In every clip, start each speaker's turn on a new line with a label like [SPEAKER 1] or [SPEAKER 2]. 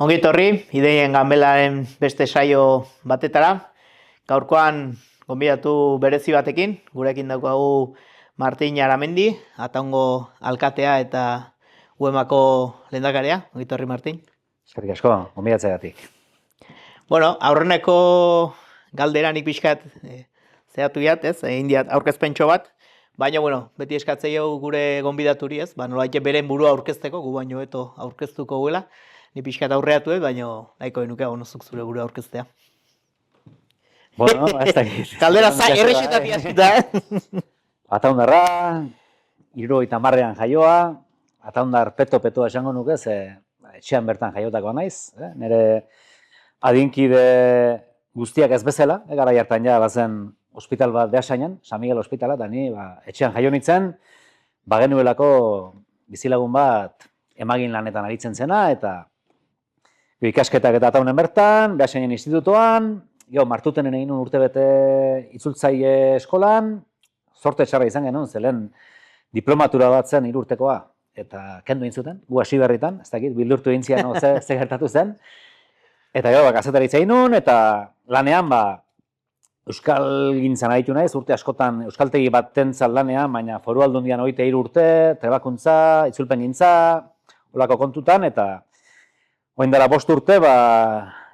[SPEAKER 1] Ongi etorri, ideien ganbelaren beste saio batetara. Gaurkoan gonbidatu berezi batekin, gurekin daukagu Martin Aramendi, Ataungo alkatea eta UEMako lehendakaria. Ongi etorri, Martin.
[SPEAKER 2] Eskerrik asko, gonbidatzeagatik.
[SPEAKER 1] Bueno, aurreneko galderanik pixkat zehatu jat, ez? Egin diat aurkezpentxo bat. Baina, bueno, beti eskatzei gure gonbidaturi, ez? Nolabait beren burua aurkezteko, gu baino beto aurkeztuko guela. Ni pixkat aurreatu, baina nahiko genuke gonozuk zure burua aurkeztea.
[SPEAKER 2] Bueno, ez dakit.
[SPEAKER 1] Kaldera errexetatik askita,
[SPEAKER 2] Ataundarra, 70ean jaioa, Ataundar peto esango nuke, ze etxean bertan jaiotakoa naiz. Nire adinkide guztiak ez bezala, garai hartan ja bazen ospital bat Beasainan, San Miguel ospitala, eta ni etxean jaio nintzen, bagenuelako bizilagun bat emagin lanetan aritzen zena, eta ikasketak eta Ataunen bertan, Beasainen institutoan, martutenen egin urtebete itzultzaile eskolan, zorte txarra izan genuen, zelen diplomatura bat zen 3 urtekoa, eta kendu egin zuten, gu hasi berritan, ez dakit, bildurtu egin zian ze gertatu zen, eta kazetaritza egin nuen, eta lanean, Euskal gintzan aditu naiz, urte askotan euskaltegi bat tentzat lanean, baina foru aldundian 23 urte, trebakuntza, itzulpen gintza, holako kontutan, eta orain dela 5 urte,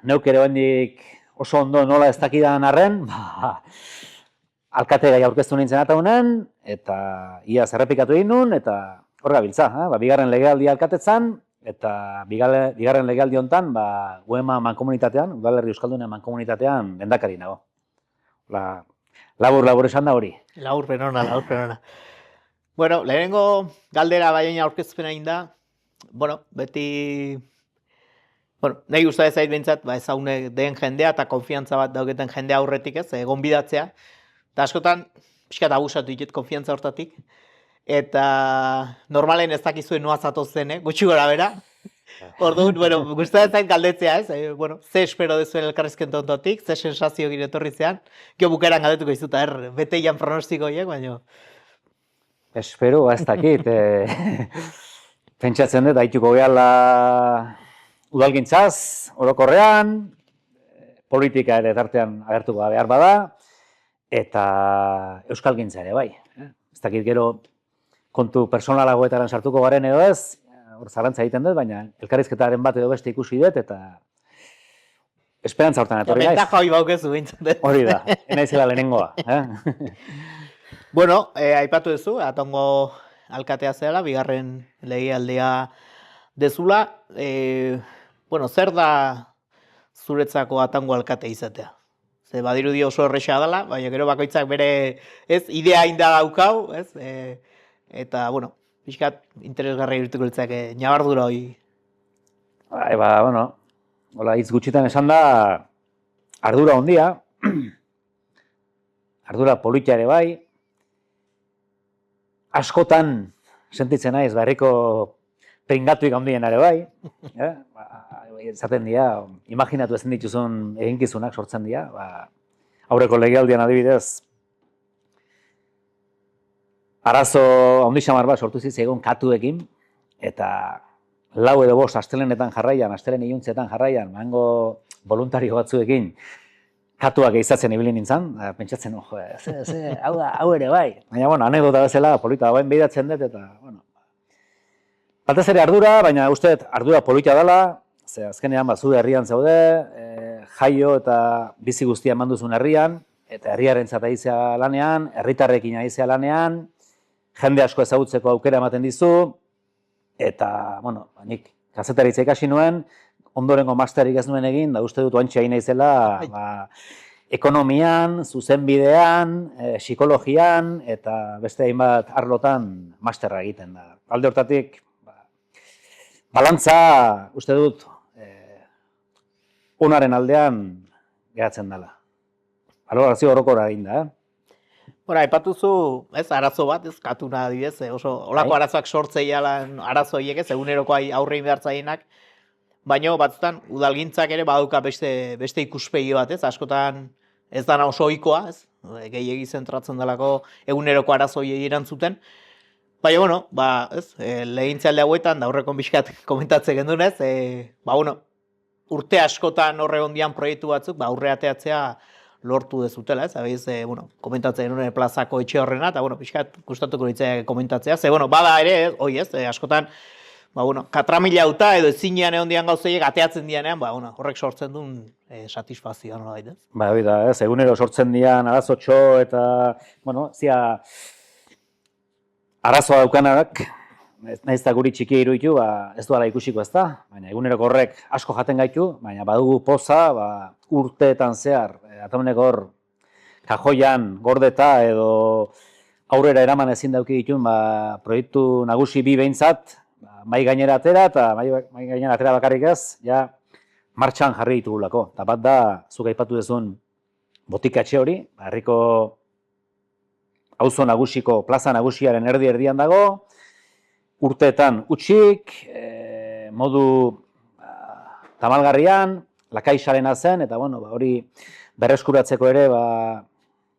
[SPEAKER 2] neuk ere oraindik oso ondo nola ez dakidan arren, alkate gai aurkeztu nintzen Ataunen, eta ia zerrepikatu egin nun, eta hor gabiltza, bigarren legealdi alkatetzan, eta bigarren legealdi hontan, UEMA mankomunitatean, Udalerri Euskaldunen mankomunitatean lehendakari nago. Labur esan da hori.
[SPEAKER 1] Labur penona. Bueno, lehenengo galdera baina aurkezpen egin da, beti, nahi gusta ez zait behintzat, ezagune den jendea eta konfiantza bat dauketen jendea aurretik ez, gonbidatzea. Eta askotan, pixkat abusatu ditet konfiantza hortatik. Eta normalen ez dakizuen noa zatozen, gutxi gora bera. Orduan, gustatzen zait galdetzea, ez? Ze espero dezuen elkarrizketa ondotik, ze sensazio gire etorri zean. Gio bukaeran galdetuko izuta, beteian pronostiko horiek, baina...
[SPEAKER 2] Espero, ez dakit. Pentsatzen dut, haituko gehala udalgintzaz, orokorrean, politika ere tartean agertuko behar bada, eta euskalgintza ere bai. Ez dakit gero kontu personalagoetaren sartuko garen edo ez, hor zarantza egiten dut, baina elkarrizketaren bat edo beste ikusi dut, eta esperantza hortan etorri naiz.
[SPEAKER 1] Bentaja hori baukezu bintzen.
[SPEAKER 2] Hori da, naizela lehenengoa.
[SPEAKER 1] Aipatu duzu, Ataungo alkatea zela, bigarren legealdia dezula. Zer da zuretzako Ataungo alkate izatea? Ze badirudi oso erresa dela, baina gero bakoitzak bere idea inda daukau, eta, pixkat interesgarra irituko litzake, ñabardura hori.
[SPEAKER 2] Hola, hitz gutxitan esan da, ardura hondia, ardura politia ere bai, askotan sentitzen naiz, herriko pringatuik handien ere bai, zaten dira, imaginatu ezen dituzun eginkizunak sortzen dira, aurreko legealdian adibidez, arazo handi xamar bat sortu zitzaigun katuekin, eta 4 edo 5 astelenetan jarraian, astelen iluntzetan jarraian, mango voluntario batzuekin, katuak ehizatzen ibili nintzen, pentsatzen, hau ere bai. Baina, anekdota bezala, polita bain behidatzen dut, eta, batez ere ardura, baina uste ardura polita dela, ze azkenean zu herrian zaude, jaio eta bizi guztia eman duzun herrian, eta herriarentzat aizea lanean, herritarrekin aizea lanean, jende asko ezagutzeko aukera ematen dizu, eta, nik kazetaritza ikasi nuen, ondorengo masterik ez nuen egin, da uste dut oantxe hain naizela, ekonomian, zuzenbidean, psikologian, eta beste hainbat arlotan masterra egiten da. Alde hortatik, balantza, uste dut, onaren aldean geratzen dela. Balorazio orokora egin da,
[SPEAKER 1] Aipatuzu, arazo bat, katuna adibidez, oso olako arazoak sortzeialan arazo horiek, eguneroko aurrein behar zaienak, baina batzutan udalgintzak ere baduka beste ikuspegi bat, askotan ez dana oso ohikoa, gehiegi zentratzen delako eguneroko arazo horiei erantzuten, baina, legintzalde hauetan, da horrekon bizkat komentatzen gendunez, urte askotan horre ondian proiektu batzuk, aurre ateatzea lortu dezutela, ez? Habeiz, komentatzen genuen plazako etxe horrena, eta, pixkat gustatuko litzaiake komentatzea, bada ere, askotan, katramilauta edo ezinean egon dian gauzeiek ateatzen dianean, horrek sortzen duen satisfazioa nola baita.
[SPEAKER 2] Hori da, egunero sortzen dian arazotxo eta, zia arazoa daukanak, nahiz eta guri txiki iruditu, ez duela ikusiko ez da, baina eguneroko horrek asko jaten gaitu, baina badugu poza, urteetan zehar, atamenek hor kajoian gordeta edo aurrera eraman ezin dauki ditun, proiektu nagusi bi behintzat, mai gainera atera, eta mai gainera atera bakarrik ez, ja, martxan jarri ditugulako. Eta bat da, zuk aipatu duzun botikatxe hori, herriko auzo nagusiko, plaza nagusiaren erdian dago, urteetan utxik, modu tamalgarrian, lakaixarena zen, eta hori berreskuratzeko ere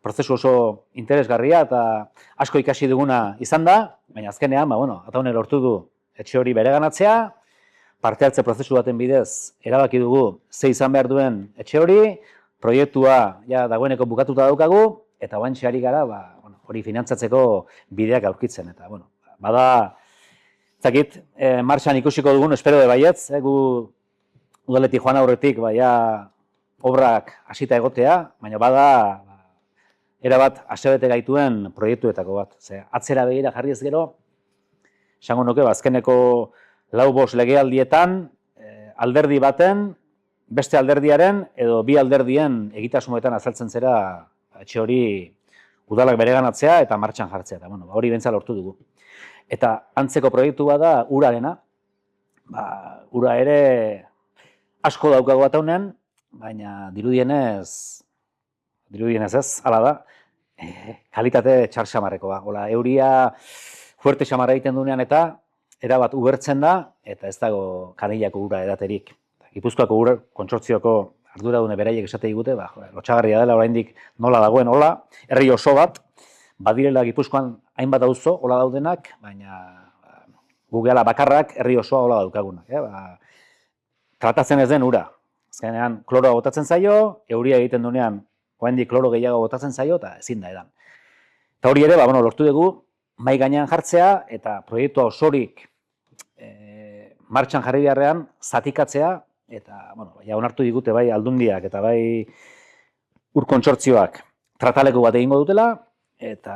[SPEAKER 2] prozesu oso interesgarria eta asko ikasi duguna izan da, baina azkenean, Ataune lortu du etxe hori bereganatzea, parte hartze prozesu baten bidez erabaki dugu ze izan behar duen etxe hori, proiektua ja dagoeneko bukatuta daukagu, eta oantxe ari gara hori finantzatzeko bideak aurkitzen. Eta, bada, zakit, martxan ikusiko dugun, espero de baietz, gu udaletik joan aurretik, obrak hasita egotea, baina bada, erabat asebete gaituen proiektuetako bat. Atzera begira jarri ez gero, esango nuke, azkeneko 4-5 legealdietan, alderdi baten, beste alderdiaren, edo bi alderdien egitasmoetan azaltzen zera etxe hori udalak bereganatzea eta martxan jartzea. Eta, hori bentsa lortu dugu. Eta antzeko proiektu bada urarena, ura ere asko daukago Ataunen, baina dirudienez ez, hala da, kalitate txar xamarrekoa. Euria fuerte xamarra egiten duenean eta erabat ubertzen da, eta ez dago kanilako ura edaterik. Gipuzkoako ura kontsortzioko arduradune beraiek esate digute, lotxagarria dela oraindik nola dagoen hola, herri oso bat, badirela Gipuzkoan hainbat auzo hola daudenak, baina gu gehala bakarrak herri osoa hola daukagunak. Tratatzen ez den ura. Azkenean kloroa botatzen zaio, euria egiten duenean oraindik kloro gehiago botatzen zaio, eta ezin da edan. Eta hori ere, lortu dugu, mai gainean jartzea eta proiektua osorik martxan jarri beharrean zatikatzea, eta onartu digute bai aldundiak eta bai ur kontsortzioak trataleku bat egingo dutela, eta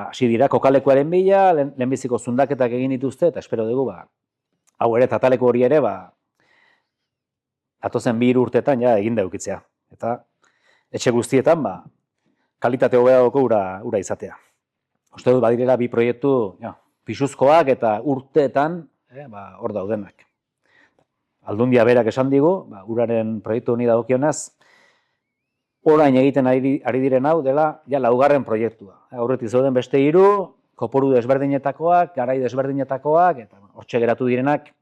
[SPEAKER 2] hasi dira kokalekuaren bila, lehenbiziko zundaketak egin dituzte, eta espero dugu, hau ere trataleku hori ere, atozen 2 urteetan egin daukitzea. Eta etxe guztietan, kalitate hobeagoko ura izatea. Uste dut badirela 2 proiektu pisuzkoak eta urteetan hor daudenak. Aldundia berak esan digu, uraren proiektu honi dagokionez, orain egiten ari diren hau dela laugarren proiektua. Aurretik zeuden beste 3, koporu desberdinetakoak, garai desberdinetakoak, eta hortxe geratu direnak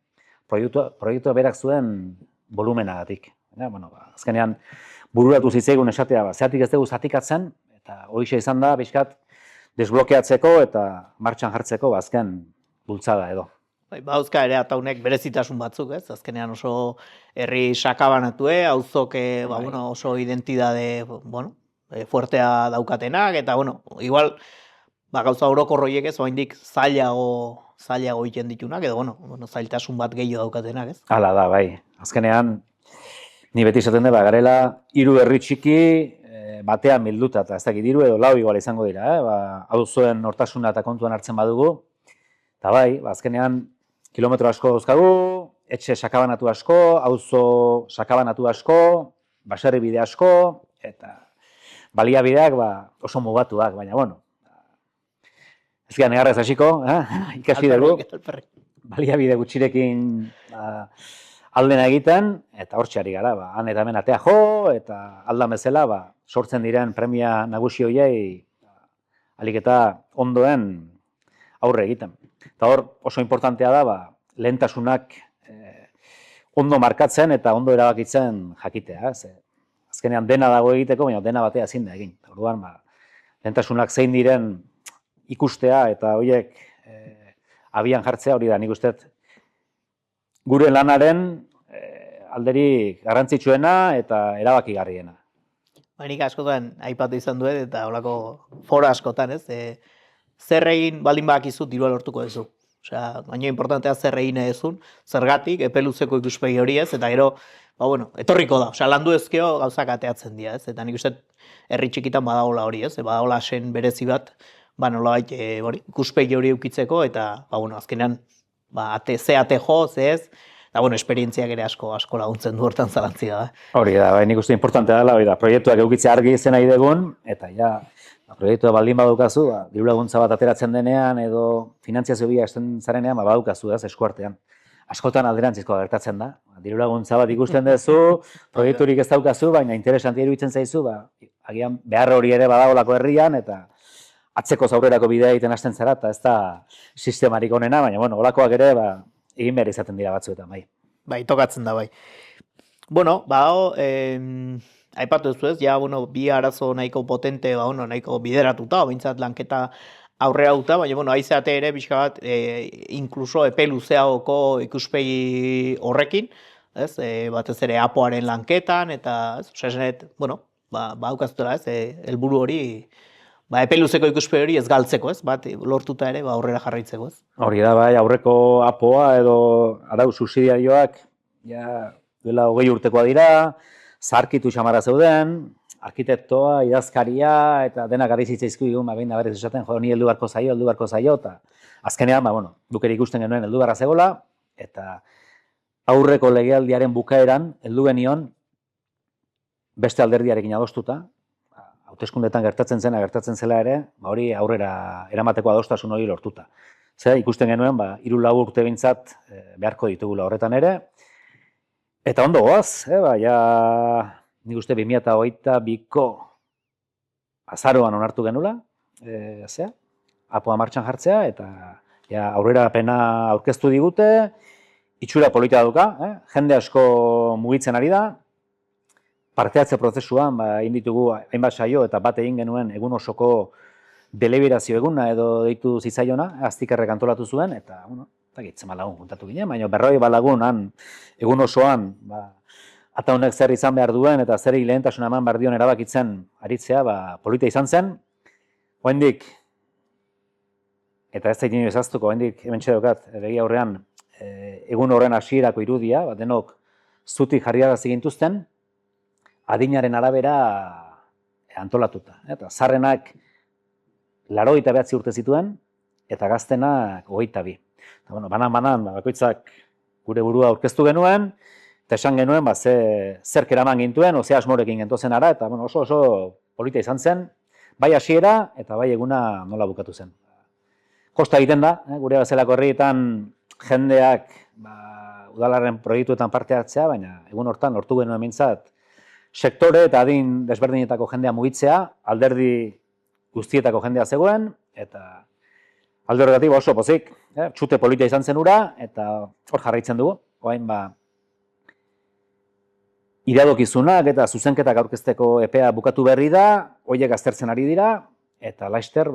[SPEAKER 2] proiektua berak zuen volumenagatik. Azkenean bururatu zitzaigun esatea, zeatik ez dugu zatikatzen, eta horixe izan da, bizkat, desblokeatzeko eta martxan jartzeko azken bultzada edo.
[SPEAKER 1] Bauzka ere Ataunek berezitasun batzuk, ez? Azkenean oso herri sakabanatue, auzok oso identidade fuertea daukatenak, eta igual gauza orokor horiek ez, oraindik zailago egiten ditunak, edo zailtasun bat gehiago daukatenak, ez?
[SPEAKER 2] Hala da, bai. Azkenean, ni beti esaten da, garela 3 herri txiki batean bilduta, eta ez dakit 3 edo 4 igual izango dira, auzoen nortasuna eta kontuan hartzen badugu, eta bai, azkenean kilometro asko dauzkagu, etxe sakabanatu asko, auzo sakabanatu asko, baserri bide asko, eta baliabideak oso mugatuak, baina, ez gara negarrez hasiko, ikasi dugu, baliabide gutxirekin aldena egiten, eta hortxe ari gara, han eta hemen atea jo, eta aldan bezala, sortzen diren premia nagusi horiei ahalik eta ondoen aurre egiten. Eta hor oso importantea da, lehentasunak ondo markatzen eta ondo erabakitzen jakitea. Azkenean dena dago egiteko, baina dena batea ezin da egin. Orduan, lehentasunak zein diren ikustea eta horiek abian jartzea hori da, nik uste gure lanaren alderik garrantzitsuena eta erabakigarriena.
[SPEAKER 1] Nik askotan aipatu izan duet, eta holako foro askotan, ez? Zer egin baldin badakizu dirua lortuko duzu. Osea, baina importantea zer egin ezun, zergatik, epe luzeko ikuspegi hori ez, eta gero, etorriko da. Osea, landu ezkeo gauzak ateatzen dira, ez? Eta nik uste herri txikitan badagola hori, ez? Badagola sen berezi bat, nolabait ikuspegi hori eukitzeko, eta, azkenean, ze ate jo, ze ez, eta, esperientziak ere asko laguntzen du hortan zalantzia da.
[SPEAKER 2] Hori da, nik uste importantea dela, hori da, proiektuak eukitzea argi izen nahi dugun, eta ja, proiektua baldin badukazu, diru laguntza bat ateratzen denean, edo finantziazio bila esten zarenean, badukazu, ez, eskuartean. Askotan alderantzizkoa gertatzen da. Diru laguntza bat ikusten duzu, proiekturik ez daukazu, baina interesantia iruditzen zaizu, agian behar hori ere badagolako herrian, eta atzeko aurrerako bidea egiten hasten zara, eta ez da sistemarik onena, baina, holakoak ere, egin behar izaten dira batzuetan, bai.
[SPEAKER 1] Bai, tokatzen da, bai. Aipatu duzu ez, bi arazo nahiko potente, nahiko bideratuta, bintzat lanketa aurrera duta, baina, aizeate ere, pixka bat, inkluso epe luzeagoko ikuspegi horrekin, ez, batez ere apoaren lanketan, eta, ez, esanet, baukazutela, ez, helburu hori, epe luzeko ikuspegi hori ez galtzeko, ez, bat lortuta ere, aurrera jarraitzeko, ez.
[SPEAKER 2] Hori da, bai, aurreko apoa edo arau subsidiarioak, ja, duela 20 urtekoa dira, zaharkitu xamara zeuden, arkitektoa, idazkaria, eta denak garri zitzaizkigu, behin da berriz esaten, ni heldu beharko zaio, eta azkenean, duk ere ikusten genuen heldu beharra zegoela, eta aurreko legealdiaren bukaeran, heldu genion, beste alderdiarekin adostuta, hauteskundetan gertatzen zela ere, hori aurrera eramateko adostasun hori lortuta. Zer, ikusten genuen, 3-4 urte behintzat beharko ditugula horretan ere, eta ondo goaz, nik uste 2022ko azaroan onartu genula, apoa martxan jartzea, eta aurrera pena aurkeztu digute, itxura polita duka, jende asko mugitzen ari da, parteatze prozesuan, egin ditugu hainbat saio eta bat egin genuen egun osoko deliberazio eguna edo deitu zitzaiona, Aztikerrek antolatu zuen, eta, zen balagun juntatu ginen, baina 40 balagun egun osoan, ata honek zer izan behar duen eta zer lehentasuna eman behar dion erabakitzen aritzea, polita izan zen. Oraindik, eta ez zaitin ezaztuko, oraindik hementxe daukat, begi aurrean, egun horren hasierako irudia, denok zutik jarriarazi gintuzten, adinaren arabera antolatuta. Eta zarrenak 89 urte zituen, eta gaztenak 22. Eta, banan, bakoitzak gure burua aurkeztu genuen, eta esan genuen, zerk eraman gintuen, ze asmorekin gentozen ara, eta oso polita izan zen, bai hasiera eta bai eguna nola bukatu zen. Kosta egiten da, gure bezalako herrietan jendeak udalaren proiektuetan parte hartzea, baina egun hortan lortu genuen mintzat, sektore eta adin desberdinetako jendea mugitzea, alderdi guztietako jendea zegoen, eta alde horregatik oso pozik, txute polita izan zen ura, eta hor jarraitzen dugu. Orain iradokizunak eta zuzenketak aurkezteko epea bukatu berri da, horiek aztertzen ari dira, eta laster,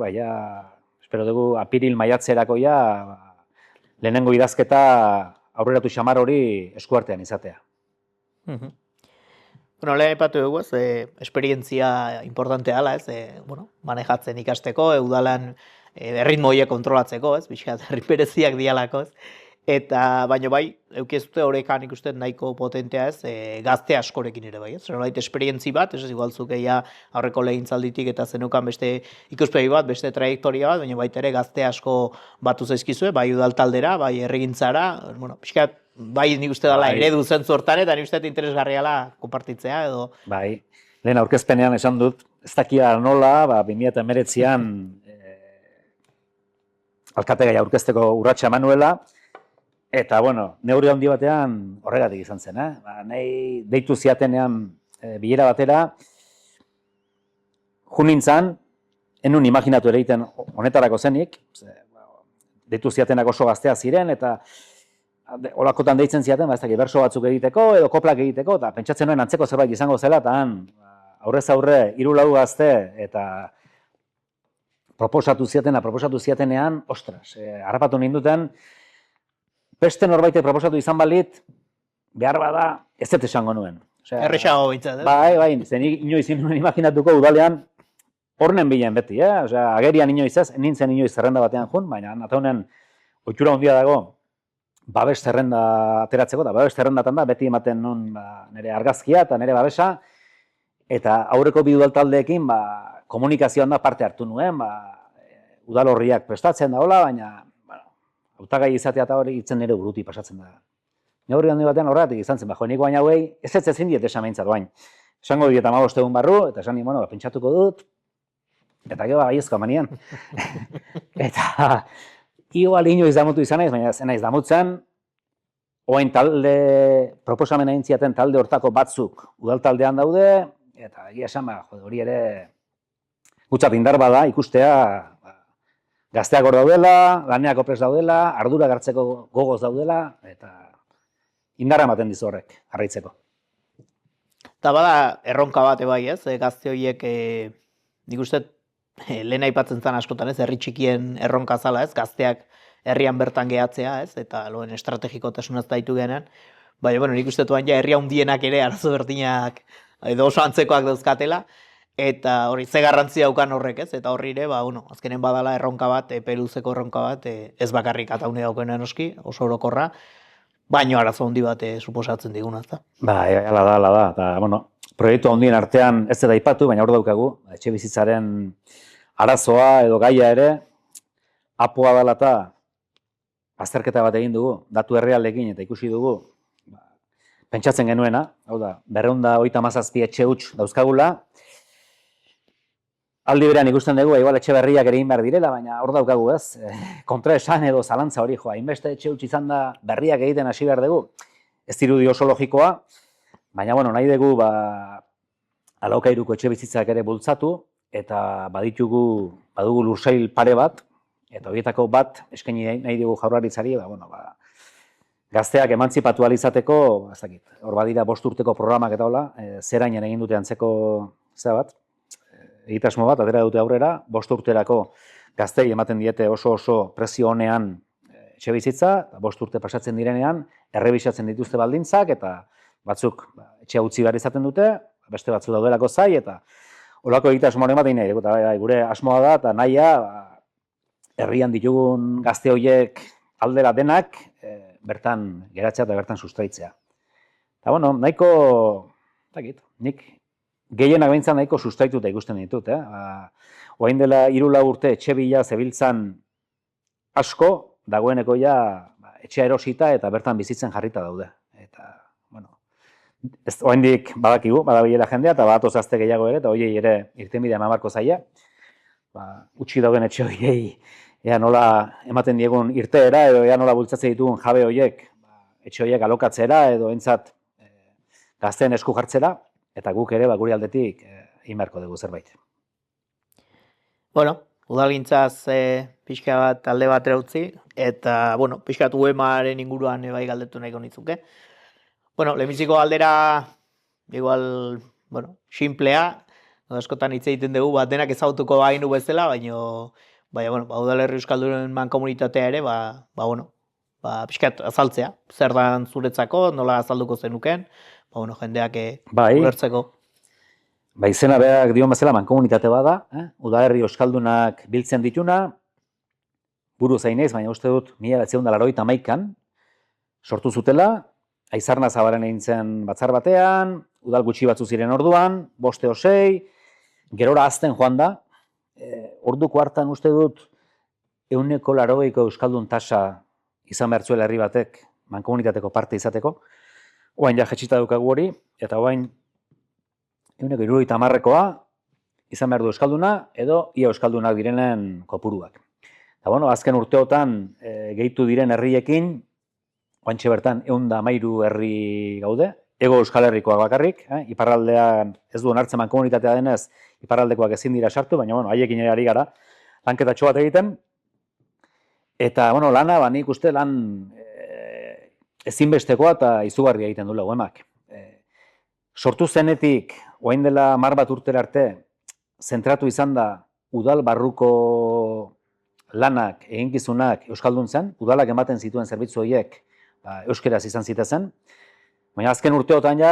[SPEAKER 2] espero dugu, apiril maiatzerako lehenengo idazketa aurreratu xamar hori eskuartean izatea.
[SPEAKER 1] Lehen aipatu dugu, esperientzia importantea dela, manejatzen ikasteko, udalan erritmo horiek kontrolatzeko, pixkat herri bereziak dialako, eta baina bai, eukizute horrekan ikusten nahiko potentea gazte askorekin ere bai, zenolait esperientzi bat, igualzuk aurreko legintzalditik eta zenukan beste ikuspegi bat, beste trajektoria bat, baina baita ere gazte asko batu zaizkizue, bai udaltaldera, bai herrigintzara, pixkat, bai nik uste dela eredu zentzu hortan, eta nik uste interesgarriala konpartitzea edo... Bai,
[SPEAKER 2] lehen aurkezpenean esan dut, ez dakia nola, 2019an alkategai aurkezteko urratsa Manuela, eta, neurri handi batean horregatik izan zen, nahi deitu ziatenean bilera batera, junintzan, enun imaginatu ere egiten honetarako zenik, deitu ziatenak oso gaztea ziren, eta holakotan deitzen ziaten, ez dakit, berso batzuk egiteko, edo koplak egiteko, eta pentsatzen nuen antzeko zerbait izango zela, eta aurrez aurre, 3-4 gazte, eta proposatu ziatenean, ostras, harrapatu ninduten, beste norbaitek proposatu izan balit, behar bada, ez dut esango nuen. Osea,
[SPEAKER 1] Erresago bintzat,
[SPEAKER 2] bai, zen inoiz nuen imaginatuko udalean hornen bilen beti, Osea, agerian inoiz ez, nintzen inoiz zerrenda batean jun, baina ataunen ohitura handia dago babes zerrenda ateratzeko, eta babes zerrendatan da beti ematen nun nire argazkia eta nire babesa, eta aurreko bi udal taldeekin komunikazioan da parte hartu nuen, udal horriak prestatzen da hola, baina hautagai izatea eta hori hitzen nire buruti pasatzen da. Neurri handi batean horregatik izan zen, niko baina hauei, ez ezin diet esan behintzat bain. Esango diet 15 egun barru, eta esan bueno, pentsatuko dut, eta gero baiezko manian. Eta igual inoiz damutu izan naiz, baina ez naiz damutzen, oain talde, proposamena intziaten talde hortako batzuk udal taldean daude, eta egia esan, hori ere gutzat indar bada ikustea, gazteak hor daudela, laneako prest daudela, ardura gartzeko gogoz daudela, eta indarra ematen dizu horrek, jarraitzeko.
[SPEAKER 1] Eta bada erronka bat bai, ez? Gazte horiek, nik uste, lehen aipatzen zen askotan, ez? Herri txikien erronka zala, ez? Gazteak herrian bertan gehatzea, ez? Eta loen estrategikotasunaz daitu genean. Baina, bueno, nik uste duan ja herria hundienak ere arazo berdinak edo oso antzekoak dauzkatela. Eta hori ze garrantzia daukan horrek, ez? Eta horri ere, azkenen badala erronka bat, epe luzeko erronka bat, ez bakarrik ataune daukena noski, oso orokorra, baino arazo handi bat suposatzen diguna, ezta?
[SPEAKER 2] Hala da, eta, proiektu handien artean ez da aipatu, baina hor daukagu, etxe bizitzaren arazoa edo gaia ere, apoa dela eta azterketa bat egin dugu, datu errealekin eta ikusi dugu, pentsatzen genuena, hau da, 237 etxe huts dauzkagula, aldi berean ikusten dugu, igual etxe berriak ere egin behar direla, baina hor daukagu ez, kontra esan edo zalantza hori, hainbeste etxe huts izan da berriak egiten hasi behar dugu, ez dirudi oso logikoa, baina nahi dugu alokairako etxe bizitzak ere bultzatu, eta badugu lursail pare bat, eta horietako bat eskaini nahi dugu Jaurlaritzari, gazteak emantzipatu ahal izateko, hor badira 5 urteko programak eta hola, zerainen egin dute antzeko egitasmo bat, atera dute aurrera, 5 urterako gaztei ematen diete oso prezio honean etxe bizitza, 5 urte pasatzen direnean, errebisatzen dituzte baldintzak, eta batzuk etxea utzi behar izaten dute, beste batzu daudelako zai, eta horako egitasmoaren bat egin nahi, eta gure asmoa da, eta nahia, herrian ditugun gazte horiek aldera denak, bertan geratzea eta bertan sustraitzea. Eta nahiko, nik gehienak behintzan nahiko sustraituta ikusten ditut. Oain dela 3-4 urte etxe bila zebiltzan asko, dagoeneko ja etxea erosita eta bertan bizitzen jarrita daude. Eta, oaindik badakigu, badabilela jendea, eta badatoz gazte gehiago ere, eta horiei ere irtenbidea eman beharko zaila. Utzi dauden etxe horiei, ea nola ematen diegun irteera, edo ea nola bultzatzen ditugun jabe horiek, etxe horiek alokatzera, edo entzat gazteen esku jartzera, eta guk ere guri aldetik egin beharko dugu zerbait.
[SPEAKER 1] Udalgintzaz pixka bat alde batera utzi, eta, pixka bat UEMaren inguruan bai galdetu nahiko nitzuke. Lehenbiziko galdera, igual, simplea, askotan hitz egiten dugu, denak ezagutuko bainu bezala, baina, Udalerri Euskaldunen mankomunitatea ere, pixka bat azaltzea, zer dan zuretzako, nola azalduko zenuken, jendeak ulertzeko.
[SPEAKER 2] Izena berak dion bezala mankomunitate bada, Udalerri Euskaldunak biltzen dituna, buru zainez, baina uste dut 1981an sortu zutela, Aizarna Zabaren egin zen batzar batean, udal gutxi batzu ziren orduan, 5 edo 6, gerora azten joan da, orduko hartan uste dut 180 euskaldun tasa izan behar zuela herri batek mankomunitateko parte izateko, oain ja jetxita dukagu hori, eta oain 170koa izan behar du euskalduna, edo ia euskaldunak direnen kopuruak. Eta azken urteotan gehitu diren herriekin, oantxe bertan 113 herri gaude, ego Euskal Herrikoak bakarrik, iparraldean ez duen hartzen mankomunitatea denez, iparraldekoak ezin dira sartu, baina haiekin ere ari gara, lanketatxo bat egiten, eta lana, nik uste lan ezinbestekoa eta izugarria egiten duela UEMak. Sortu zenetik, oain dela 10 urtera arte, zentratu izan da udal barruko lanak, eginkizunak euskaldun zen, udalak ematen zituen zerbitzu horiek euskeraz izan zitezen, Baina azken urteotan ja,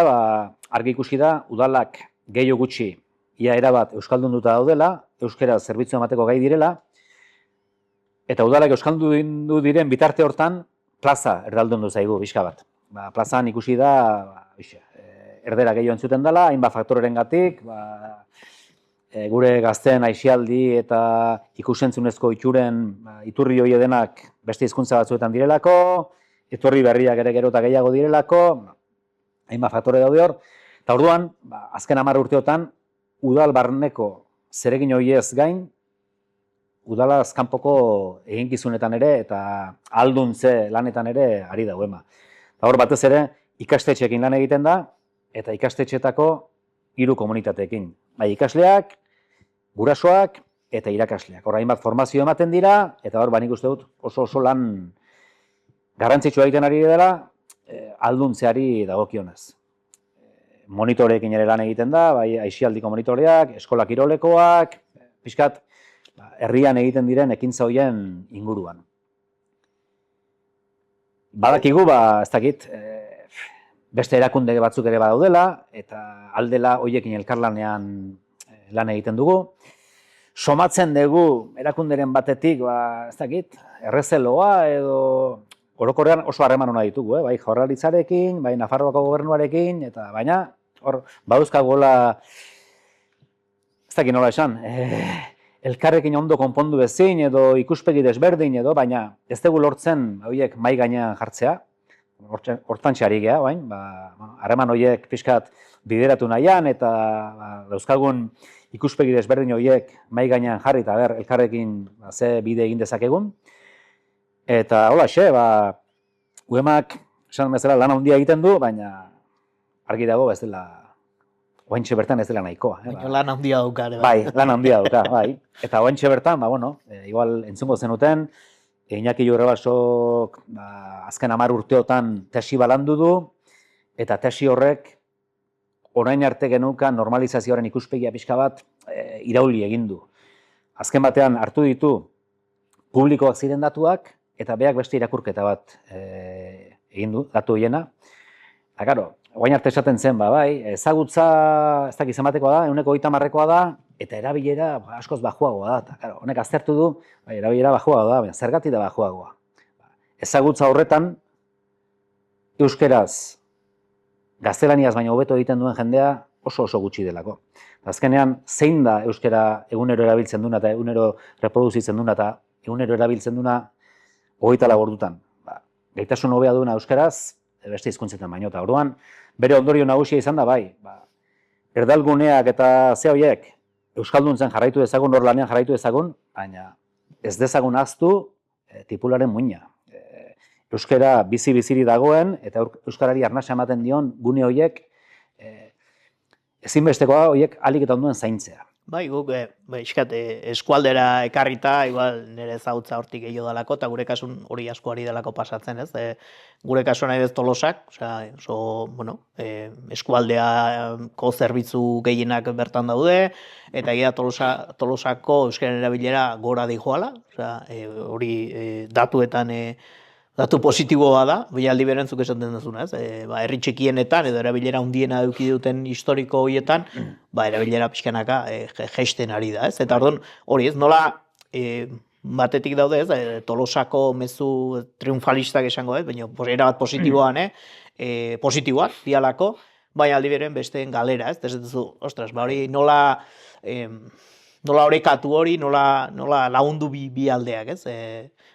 [SPEAKER 2] argi ikusi da, udalak gehiago gutxi ia erabat euskaldunduta daudela, euskara zerbitzu emateko gai direla, eta udalak euskaldundu diren bitarte hortan plaza erdaldundu zaigu pixka bat. Plazan ikusi da, erdera gehiago entzuten dela, hainbat faktorerengatik, gure gazteen aisialdi eta ikusentzunezko itxuren iturri hori denak beste hizkuntza batzuetan direlako, etorri berriak ere gero eta gehiago direlako, hainbat faktore daude hor, eta orduan, azken 10 urteotan, udal barneko zeregin horiez gain, udalaz kanpoko eginkizunetan ere eta alduntze lanetan ere ari dauema. Eta hor batez ere, ikastetxeekin lan egiten da, eta ikastetxeetako 3 komunitateekin. Bai, ikasleak, gurasoak eta irakasleak. Hor hainbat formazio ematen dira, eta hor nik uste dut oso lan garrantzitsua egiten ari dela, alduntzeari dagokionez. Monitoreekin ere lan egiten da, bai, aisialdiko monitoreak, eskola kirolekoak, pixkat, herrian egiten diren ekintza horien inguruan. Badakigu, ez dakit, beste erakunde batzuk ere badaudela, eta aldela horiekin elkarlanean lan egiten dugu. Somatzen dugu erakunderen batetik, ez dakit, errezeloa edo orokorrean oso harreman hona ditugu, bai Jaurlaritzarekin, bai Nafarroako gobernuarekin, eta baina hor badauzkagola, ez dakit nola esan, elkarrekin ondo konpondu ezin edo ikuspegi desberdin edo, baina ez dugu lortzen horiek mahai gainean jartzea, hortantxe ari geha, bain, harreman horiek pixkat bideratu nahian eta dauzkagun ikuspegi desberdin horiek mahai gainean jarri eta elkarrekin ze bide egin dezakegun. Eta hola xe, UEMak esan bezala lan handia egiten du, baina argi dago ez dela, oaintxe bertan ez dela nahikoa.
[SPEAKER 1] Lan handia dauka.
[SPEAKER 2] Bai, lan handia dauka, bai. Eta oaintxe bertan, igual entzungo zenuten, Iñaki Jurrebasok azken 10 urteotan tesi balandu du, eta tesi horrek orain arte genukan normalizazioaren ikuspegia pixka bat irauli egin du. Azken batean hartu ditu publikoak ziren datuak, eta beak beste irakurketa bat egin du, datu hiena. Eta, karo, orain arte esaten zen, bai, ezagutza, ez dakiz ematekoa da, 30%koa da, eta erabilera askoz bajuagoa da. Eta, karo, honek aztertu du, erabilera bajuagoa da, baina zergatik da bajuagoa. Ezagutza horretan, euskeraz, gaztelaniaz baina hobeto egiten duen jendea oso gutxi delako. Azkenean, zein da euskera egunero erabiltzen duna eta egunero reproduzitzen duna eta egunero erabiltzen duna 24 ordutan. Gaitasun hobea duena euskeraz, beste hizkuntzetan baino. Eta orduan, bere ondorio nagusia izan da, bai, erdalguneak eta ze horiek euskalduntzen jarraitu dezagun, hor lanean jarraitu dezagun, baina ez dezagun ahaztu tipularen muina. Euskara bizi-biziri dagoen, eta euskarari arnasa ematen dion gune horiek ezinbestekoa horiek ahalik eta ondoen zaintzea.
[SPEAKER 1] Bai, guk eskualdera ekarrita, igual nire ezagutza hortik gehiago dalako, eta gure kasun hori asko ari delako pasatzen, ez? Gure kasuan nahi bez Tolosak, eskualdeako zerbitzu gehienak bertan daude, eta egia Tolosako euskaren erabilera gora dijoala, hori datuetan datu positiboa da, bilaldi berentzuk esaten duzuna, ez? Herri txikienetan edo erabilera handiena eduki duten historiko horietan, erabilera pixkanaka jeisten ari da, ez? Eta orduan, hori ez, nola batetik daude, ez? Tolosako mezu triunfalistak esango, ez? Baina erabat positiboan, positiboak, dialako, baina aldi beren besteen galera, ez? Ez duzu, ostras, hori nola orekatu hori, nola lagundu bi aldeak, ez?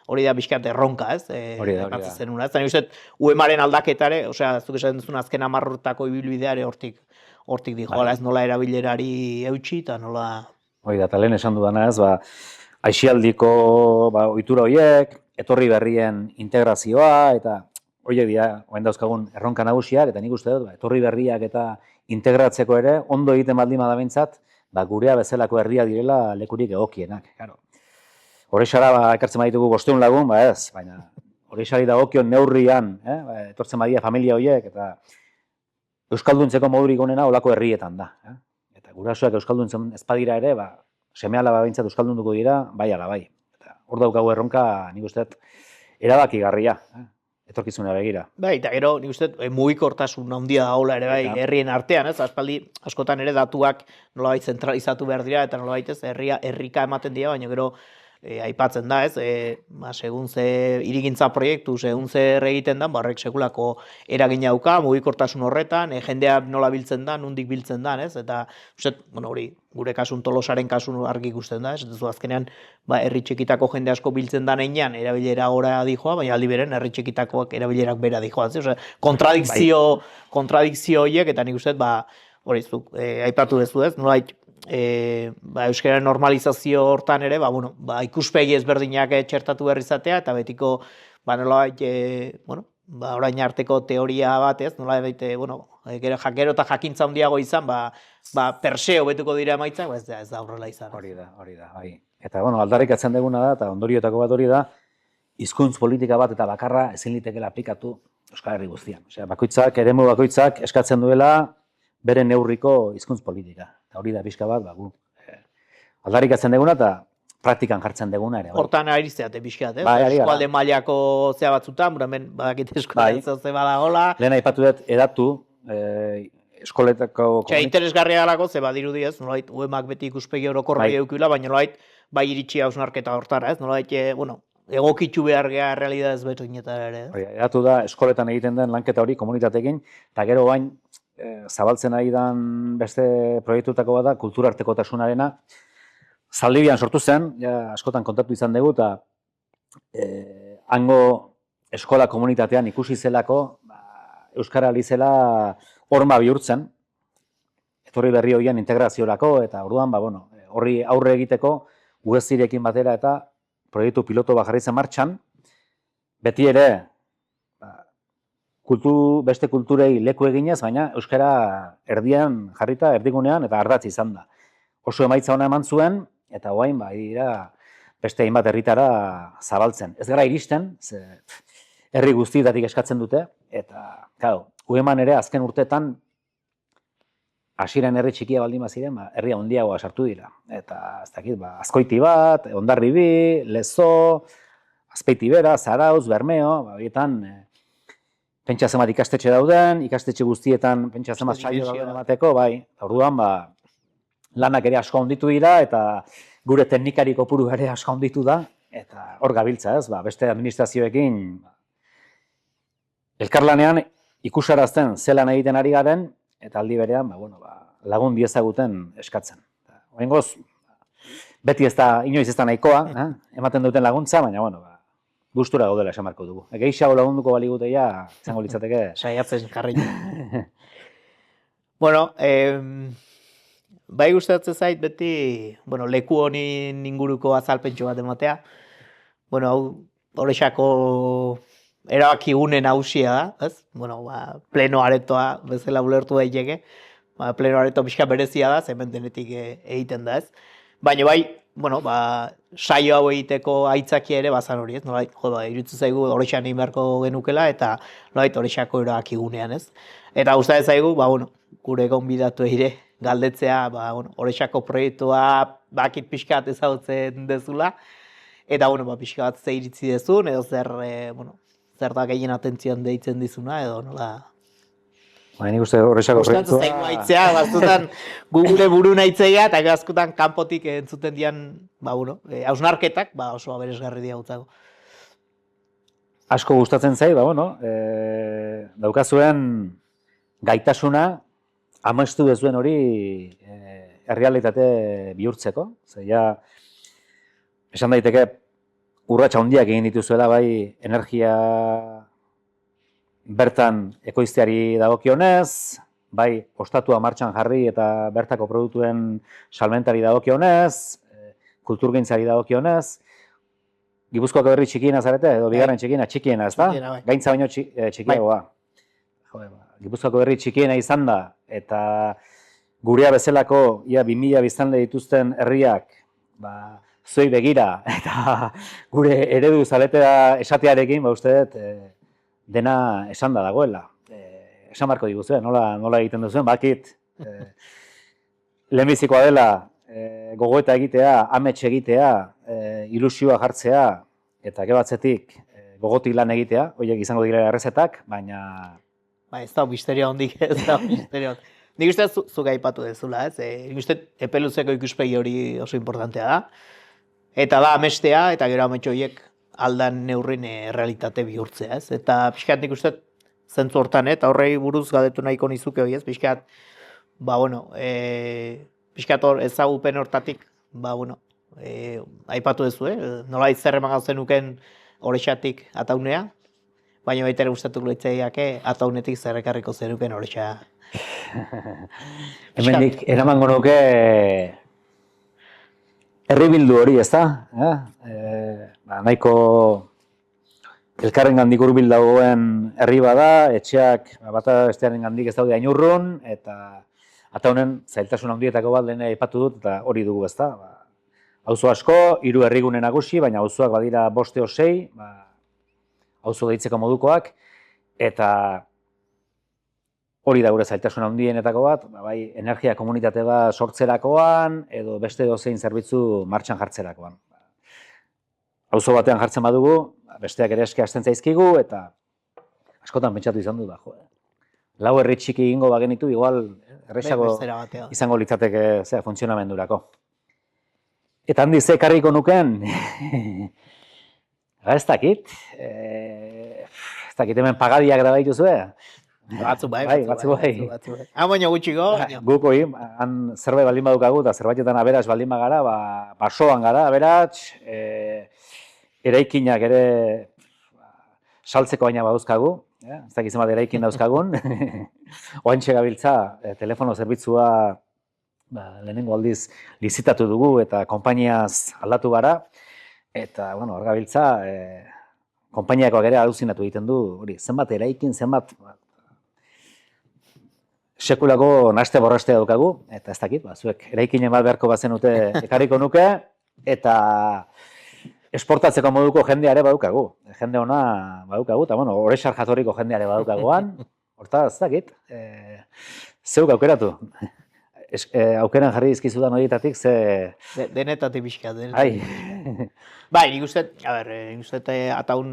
[SPEAKER 1] Hori da bizkat erronka, ez?
[SPEAKER 2] Hori da.
[SPEAKER 1] Zenuna, ez? Eta nik UEMaren aldaketare, zuk esaten duzun azken 10 urtako ibilbideare hortik dijoala, ez nola erabilerari eutxi, eta nola...
[SPEAKER 2] Hori da, eta lehen esan dudana ez, aisialdiko ohitura horiek, etorri berrien integrazioa, eta horiek dira, orain dauzkagun erronka nagusiak, eta nik uste dut, etorri berriak eta integratzeko ere, ondo egiten baldin bada behintzat, gurea bezalako herria direla lekurik egokienak, claro. Horrexara ekartzen baditugu 500 lagun, ez, baina horrexari dagokion neurrian, etortzen badia familia horiek, eta euskalduntzeko modurik onena olako herrietan da. Eta gurasoak euskalduntzen ez badira ere, seme-alaba behintzat euskaldunduko dira, bai ala bai. Eta hor daukagu erronka, nik uste dut, erabakigarria. etorkizuna begira.
[SPEAKER 1] Bai, eta gero, nik uste, mugikortasun handia dagoela ere bai,
[SPEAKER 2] Eta-
[SPEAKER 1] herrien artean, ez? Aspaldi, askotan ere datuak nolabait zentralizatu behar dira, eta nolabait ez, herrika ematen dira, baina gero aipatzen da, ez? Segun ze hirigintza proiektu, segun zer egiten da, barrek sekulako eragina dauka, mugikortasun horretan, jendea nola biltzen da, nondik biltzen da, ez? Eta, uste, bueno, hori, gure kasun Tolosaren kasun argi ikusten da, ez? Eta azkenean, herri txikitako jende asko biltzen da neinean, erabilera gora dijoa, baina aldi beren, herri txikitakoak erabilerak bera dijoa. Osea, kontradikzio horiek, eta nik uste, hori zuk, aipatu dezu ez, nolait, euskararen normalizazio hortan ere, ikuspegi ezberdinak txertatu behar izatea, eta betiko, nolait, orain arteko teoria bat ez, nolait, gero eta jakintza handiago izan, perseo betuko dira emaitzak, ez da horrela izan.
[SPEAKER 2] Hori da, bai. Eta, aldarrikatzen duguna da, eta ondorioetako bat hori da, hizkuntz politika bat eta bakarra ezin litekeela aplikatu Euskal Herri guztian. Osea, eremu bakoitzak eskatzen duela bere neurriko hizkuntz politika. Eta hori da pixka bat, aldarrikatzen duguna eta praktikan jartzen duguna ere.
[SPEAKER 1] Hortan arizteate pixkat, ez?
[SPEAKER 2] Bai,
[SPEAKER 1] eskualde mailako zea batzutan, hemen badakit eskualde ze badagola.
[SPEAKER 2] Lehen aipatu dut edatu, eskoletako...
[SPEAKER 1] Interesgarria galako, ze badirudi ez, nolait, UEMak beti ikuspegi orokorri eukila, baina nolait, bai iritsi hausnarketa hortara, ez? Nolait, egokitzu behar geha realidad ez betuinetara ere.
[SPEAKER 2] Edatu da, eskoletan egiten den lanketa hori komunitatekin, eta gero bain, zabaltzen ari dan beste proiektutako bada, kulturartekotasunarena, Zaldibian sortu zen, askotan kontatu izan dugu, eta hango eskola komunitatean ikusi zelako, Euskara alizela horma bihurtzen, etorri berri horien integraziorako, eta orduan, horri aurre egiteko, UEZirekin batera eta proiektu piloto bat jarri zen martxan, beti ere, beste kulturei leku eginez, baina Euskara erdian jarrita, erdigunean, eta ardatz izan da. Oso emaitza ona eman zuen, eta guain, beste hainbat herritara zabaltzen. Ez gara iristen, herri guztietatik eskatzen dute, eta, claro, UEMan ere azken urteetan, hasieran herri txikia baldin baziren, herri handiagoa sartu dira. Eta, ez dakit, Azkoiti bat, Hondarribi, Lezo, Azpeitibera, Zarautz, Bermeo, horietan, pentsa zemat ikastetxe dauden, ikastetxe guztietan pentsa zemat saio dauden emateko, orduan, lanak ere asko handitu dira, eta gure teknikari kopuru ere asko handitu da, eta hor gabiltza ez, beste administrazioekin elkarlanean ikusarazten zelan egiten ari garen, eta aldi berean, lagun diezaguten eskatzen. Oraingoz, beti ez da, inoiz ez da nahikoa, ematen duten laguntza, baina, gustura gaudela esan marko dugu. Gehixago lagunduko baliguteia, izango litzateke.
[SPEAKER 1] Saiatzen jarri. Bai gustatzen zait beti, leku honi inguruko azalpentxo bat ematea. Hau, horrexako erabaki gune nagusia da, ez? Pleno aretoa bezala ulertu daiteke. Pleno areto pixka berezia da, hemen denetik egiten da, ez? Baina bai, saio hau egiteko aitzakia ere bazan hori, ez? Nolait, iruditzen zaigu horrexan egin beharko genukela, eta nolait horrexako erabaki gunean, ez? Eta gustatzen zaigu, gure gonbidatu ere galdetzea, horrexako proiektua bakit pixkat ezagutzen dezula, eta, pixka bat ze iritzi dezun, edo zer da gehien atentzioan deitzen dizuna, edo nola...
[SPEAKER 2] Nik uste horrexako proiektua...
[SPEAKER 1] Gustatzen zaigu aitzea, batzutan gure buru nahitzea, eta askotan kanpotik entzuten dian, hausnarketak, oso aberesgarri dira gutzako.
[SPEAKER 2] Asko gustatzen zai, daukazuen gaitasuna, amestu dezuen hori errealitate bihurtzeko. Esan daiteke, urratsa handiak egin dituzuela, energia bertan ekoizteari dagokionez, ostatua martxan jarri eta bertako produktuen salmentari dagokionez, kulturgintzari dagokionez, Gipuzkoako herri txikiena zarete, edo bigarren txikiena, ez da? Gaintza baino txikiagoa. Gipuzkoako herri txikiena izan da, eta gurea bezalako, 2000 biztanle dituzten herriak, zuei begira, eta gure eredu zaletea esatearekin, uste dut, dena esan da dagoela. Esan barko diguzuen, nola egiten duzuen, bakit, lehenbizikoa dela, gogoeta egitea, amets egitea, ilusioa jartzea, eta gebatzetik gogotik lan egitea, horiek izango dira errezetak, baina
[SPEAKER 1] Ba, ez da misterio handik, ez da misterio. Nik uste zuk aipatu dezula, ez? Nik uste epe luzeko ikuspegi hori oso importantea da. Eta da amestea, eta gero ametxo horiek aldan neurrin realitate bihurtzea, ez? Eta pixkat nik uste zentzu hortan, eta horrei buruz gadetu nahiko nizuke hori, ez? Pixkat, ba, bueno, pixkat hor ezagupen hortatik, ba, bueno, aipatu dezu, nola zer eman zenuken horrexatik ataunea, baina baita ere gustatuko litzaiake ataunetik zer ekarriko zenuken horrexa.
[SPEAKER 2] hemendik eramango nuke herribildu hori, ezta? Ba, nahiko elkarren gandik hurbil dagoen herri bada, etxeak bata bestearen gandik ez daude hain urrun, eta ataunen zailtasun handietako bat lehen aipatu dut, eta hori dugu, ezta? Ba, auzo asko, 3 herrigune nagusi, baina auzoak badira 5 edo 6, ba, auzo deitzeko modukoak, eta hori da gure zailtasun handienetako bat, ba, bai energia komunitate bat sortzerakoan, edo beste dozein zerbitzu martxan jartzerakoan. Auzo batean jartzen badugu, besteak ere eske hasten zaizkigu, eta askotan pentsatu izan du da, jo. 4 herri txiki egingo bagenitu, igual erresago izango litzateke funtzionamendurako. Eta handi ze ekarriko nuken, ez dakit, hemen pagadiak da baituzue.
[SPEAKER 1] Batzu bai. Baina gutxiko.
[SPEAKER 2] Guk hori, han zerbait baldin badukagu, eta zerbaitetan aberats baldin bagara, ba, basoan gara, aberats, eraikinak ere saltzeko baina badauzkagu, ez dakit zenbat eraikin dauzkagun, oantxe gabiltza, telefono zerbitzua lehenengo aldiz lizitatu dugu eta konpainiaz aldatu gara, eta, bueno, hor gabiltza, konpainiakoak ere aluzinatu egiten du, hori, zenbat eraikin, zenbat sekulako naste borrastea daukagu, eta ez dakit, zuek eraikinen bat beharko bazenute ekarriko nuke, eta esportatzeko moduko jendea ere badukagu. Jende ona badukagu, eta bueno, Orexar jatorriko jendea ere badukaguan, horta ez dakit, zeuk aukeratu. Aukeran jarri dizkizudan horietatik, ze...
[SPEAKER 1] Denetatik pixkat, Bai, nik uste, ataun,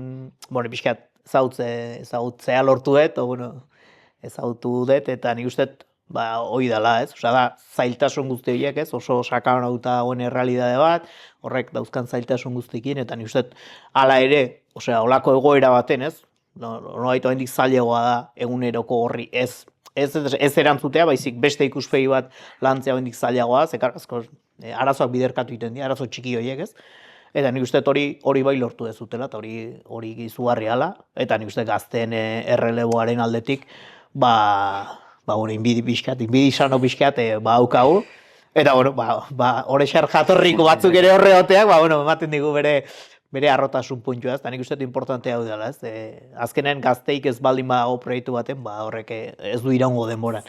[SPEAKER 1] bueno, pixkat ezagutzea lortu dut, ezagutu dut, eta nik uste, hori dela, ez? Osa da, zailtasun guzti horiek, ez? Oso sakan hauta honen errealidade bat, horrek dauzkan zailtasun guztikin, eta nik uste, hala ere, osea, olako egoera baten, ez? Nolaitu hendik zailegoa da, eguneroko horri, ez erantzutea, baizik beste ikuspegi bat lantzea hendik zailegoa, zekar, arazoak biderkatu egiten dira, arazo txiki horiek, ez? Eta nik uste hori bai lortu dezutela, eta hori izugarri ala, eta nik uste gazteen erreleboaren aldetik, inbidi sano pixkat, haukagu. Eta, Orexar jatorriko batzuk ere horreoteak, ematen digu bere arrotasun puntua, eta nik uste importantea hau dela, ez? Azkenean gazteik ez baldin badago proiektu baten, horrek ez du iraungo denboran.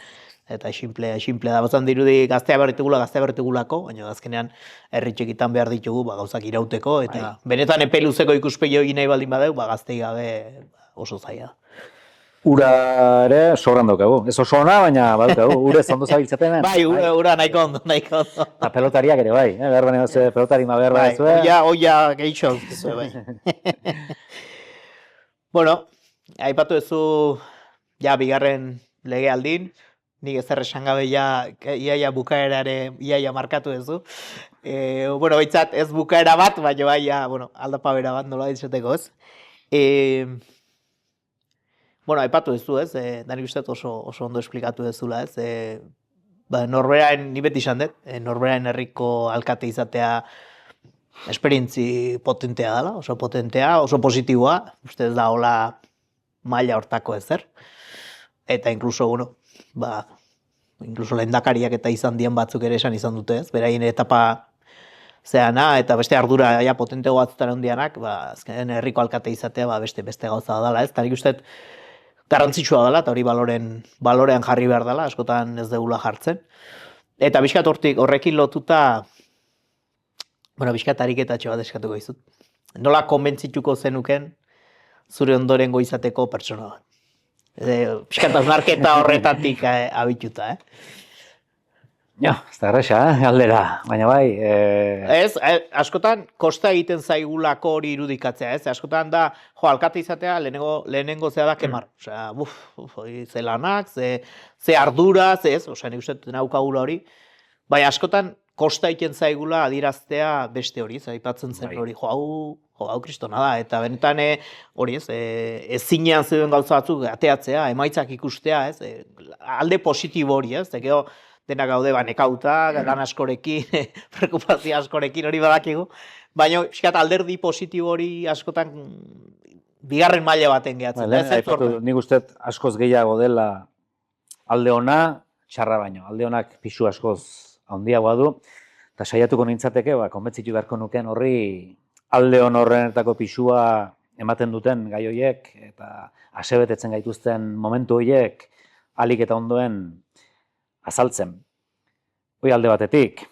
[SPEAKER 1] Eta simplea da, bazan dirudi gaztea berritugulako, baina azkenean herri txikitan behar ditugu gauzak irauteko, eta benetan epe luzeko ikuspegi egin nahi baldin badeu, gaztei gabe oso zaila.
[SPEAKER 2] Ura ere sobran daukagu. Ez oso ona, baina badaukagu. Urez ondo zabiltzaten.
[SPEAKER 1] Bai, ura nahiko ondo.
[SPEAKER 2] Eta pelotariak ere bai. Behar baina pelotari ma behar baina zuen.
[SPEAKER 1] Oia gehitxo. Bueno, aipatu ezu bigarren lege aldin. Nik ezer esan gabe iaia bukaerare iaia markatu ezu. Baitzat ez bukaera bat, baina aldapa bera bat nola ditzeteko ez. Aipatu duzu, ez? Danik uste oso ondo esplikatu dezula, ez? Norberaen, ni beti izan dut, Norberaen herriko alkate izatea esperientzi potentea dela, oso potentea, oso positiboa, uste ez da hola maila hortako ezer. Eta inkluso, inkluso lehendakariak eta izan dien batzuk ere esan izan dute, ez? Beraien etapa zeana, eta beste ardura potentego batzutaren hondianak, azken herriko alkate izatea beste gauza dela, ez? Eta nik uste garrantzitsua dela, eta hori balorean jarri behar dela, askotan ez degula jartzen. Eta bizkat horrekin lotuta, bizkat ariketatxo bat eskatuko izut. Nola konbentzituko zenuken zure ondorengo izateko pertsona bat. Bizkat hausnarketa horretatik abituta,
[SPEAKER 2] Ja, ez da erresa, galdera, baina bai,
[SPEAKER 1] Ez, askotan kosta egiten zaigulako hori irudikatzea, ez? Askotan da, alkate izatea lehenengo zea da kemar. Osea, hori ze lanak, ze ardura, ez? Osea, nik uste naukagula hori. Baina askotan kosta egiten zaigula adieraztea beste hori, aipatzen zen
[SPEAKER 2] Bai.
[SPEAKER 1] hori, hau kristona da, eta benetan hori ez, ezinean zeuden gauza batzuk ateatzea, emaitzak ikustea, ez? Alde positibo hori, ez? Gero denak gaude nekauta, lan askorekin, preokupazio askorekin hori badakigu, baina pixkat alderdi positibo hori askotan bigarren maila baten gehatzen.
[SPEAKER 2] Ba, aipatu, nik uste askoz gehiago dela alde ona, txarra baino. Alde onak pisu askoz handiagoa du, eta saiatuko nintzateke, konbentzitu beharko nuken horri alde on horrenetako pisua ematen duten gai horiek, eta asebetetzen gaituzten momentu horiek alik eta ondoen azaltzen. Hoi alde batetik.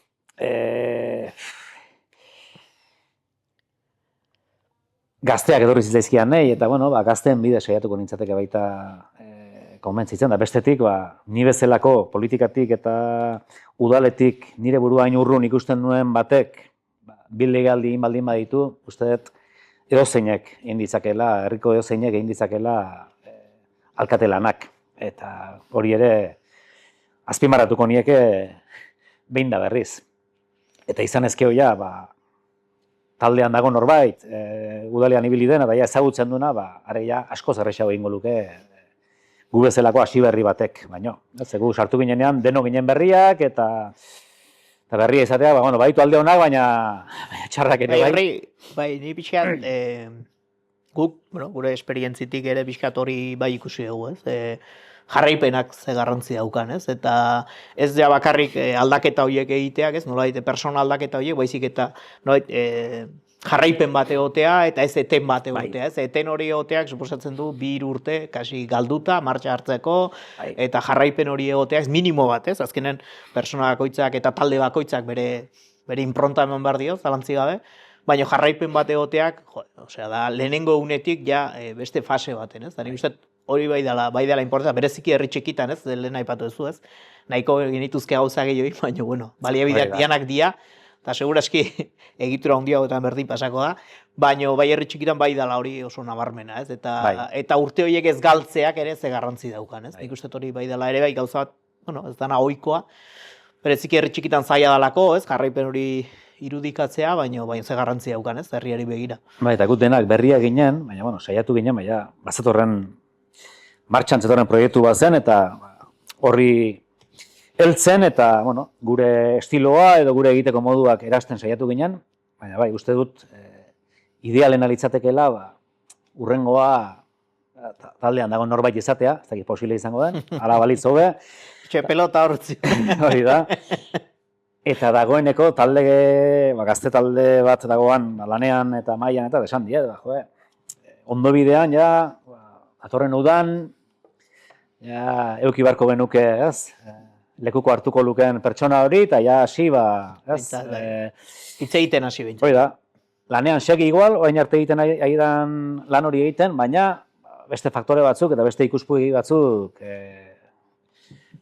[SPEAKER 2] Gazteak etorri zitzaizkian nahi, eta gazteen bide saiatuko nintzateke baita konbentzitzen, da bestetik, ni bezalako politikatik eta udaletik nire burua hain urrun ikusten nuen batek, bilegaldi egin baldin baditu, uste dut edozeinek egin ditzakela, herriko edozeinek egin ditzakela alkate lanak, eta hori ere azpimarratuko nieke behin da berriz. Eta izan ezkeo ja, taldean dago norbait, udalean ibili dena, eta ja ezagutzen duena, are ja askoz errexago egingo luke gu bezalako hasi berri batek, baino. Gu sartu ginenean deno ginen berriak, eta berria izatea, baditu alde honak, baina txarrak ere bai.
[SPEAKER 1] Bai, ni pixkat, guk, gure esperientzitik ere pixkat hori bai ikusi dugu, ez? Jarraipenak ze garrantzi daukan, ez? Eta ez ja bakarrik aldaketa horiek egiteak, ez? Nolabait persona aldaketa horiek, baizik eta jarraipen bat egotea eta ez eten bat egotea, ez? Eten hori egoteak suposatzen du 2 urte kasi galduta martxa hartzeko eta jarraipen hori egoteak minimo bat, ez? Azkenen persona bakoitzak eta talde bakoitzak bere impronta eman behar dio, zalantzi gabe. Baina jarraipen bat egoteak, da lehenengo unetik ja beste fase baten, ez? Da nik uste hori bai dela importantea, bereziki herri txikitan, ez? Lehen aipatu duzu, ez? Nahiko genituzke gauza gehiagoik, baina, baliabideak dianak dia, eta seguraski egitura handiagoetan berdin pasako da, baina bai herri txikitan bai dela hori oso nabarmena, ez? Eta urte horiek ez galtzeak ere ze garrantzi daukan, ez? Nik uste hori bai dela ere bai gauza bat, ez dana ohikoa, bereziki herri txikitan zaila dalako, ez? Jarraipen hori irudikatzea, baina ze garrantzi daukan, ez? Herriari begira.
[SPEAKER 2] Bai, eta gut denak berria ginen, baina, saiatu ginen, baina, bazatorren martxan zetorren proiektu bat zen, eta horri heltzen, eta, gure estiloa edo gure egiteko moduak erasten saiatu ginen, baina, bai, uste dut, idealena litzatekeela, urrengoa taldean dago norbait izatea, ez dakit posible izango den, ala balitz hobe.
[SPEAKER 1] Pelota hortzi.
[SPEAKER 2] Hori da. Eta dagoeneko gazte talde bat dagoan lanean eta mailan eta desan die, ondo bidean, atorren udan, euki barko genuke, ez? Lekuko hartuko luken pertsona hori, eta hasi,
[SPEAKER 1] hitz egiten hasi bintzen.
[SPEAKER 2] Hori da, lanean segi igual, oain arte egiten aidan lan hori egiten, baina beste faktore batzuk eta beste ikuspuntu batzuk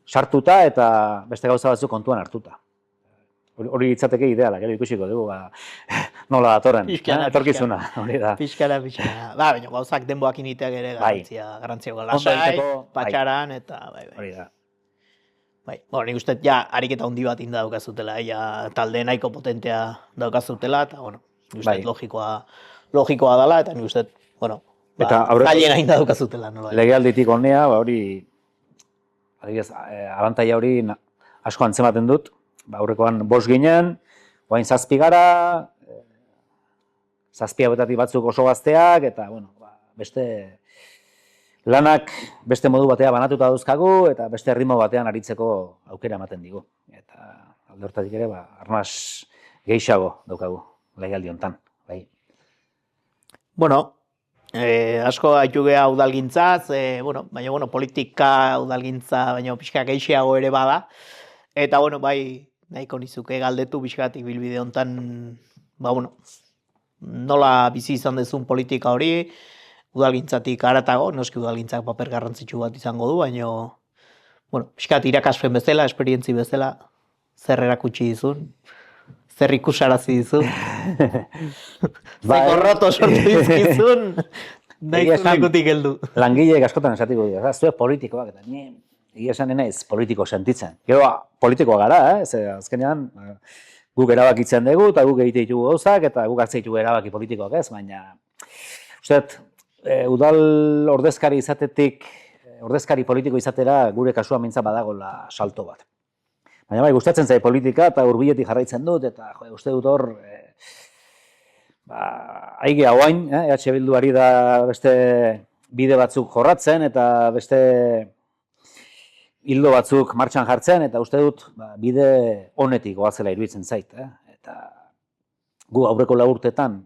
[SPEAKER 2] sartuta eta beste gauza batzuk kontuan hartuta. Hori hitzateke ideala, gero ikusiko dugu, nola datorren, etorkizuna, hori da.
[SPEAKER 1] Pixkara. Baina gauzak denboak initeak ere garantzia lasai, patxaran, eta
[SPEAKER 2] hori da.
[SPEAKER 1] Nik uste, ariketa handi bat inda daukazutela, talde nahiko potentea daukazutela, eta, nik uste, logikoa dela, eta nik uste, zailena inda daukazutela.
[SPEAKER 2] Legealditik honea, hori, abantaila hori asko antzematen dut, aurrekoan 5 ginen, oain 7 gara, 7 hauetatik batzuk oso gazteak, eta, beste lanak beste modu batean banatuta dauzkagu, eta beste ritmo batean aritzeko aukera ematen digu. Eta alde hortatik ere, arnaz gehiago daukagu, legealdi hontan.
[SPEAKER 1] Asko haitu geha udalgintzaz, baina politika udalgintza, baina pixka gehiago ere bada, eta, nahiko nizuke galdetu pixkatik bilbide hontan, nola bizi izan dezun politika hori, udalgintzatik haratago, noski udalgintzak paper garrantzitsu bat izango du, baina, pixkat irakaspen bezala, esperientzi bezala, zer erakutsi dizun, zer ikusarazi dizun,
[SPEAKER 2] Bai.
[SPEAKER 1] ze gorroto sortu dizkizun, nahi
[SPEAKER 2] Egia esan,
[SPEAKER 1] lekutik heldu.
[SPEAKER 2] Langileek askotan esatiko dira, zuek politikoak, eta ni egia esan naiz politiko sentitzen. Gero, politikoa gara, ze azkenean guk erabakitzen dugu, eta guk egite ditugu gauzak, eta guk hartzen ditugu erabaki politikoak ez, baina uste udal ordezkari izatetik, ordezkari politiko izatera gure kasua mintza badagola salto bat. Baina bai, gustatzen zait politika, eta hurbiletik jarraitzen dut, eta uste dut hor, haige hauain, EH Bildu ari da beste bide batzuk jorratzen, eta beste hildo batzuk martxan jartzen, eta uste dut bide honetik goazela iruditzen zait. Eta gu aurreko 4 urtetan,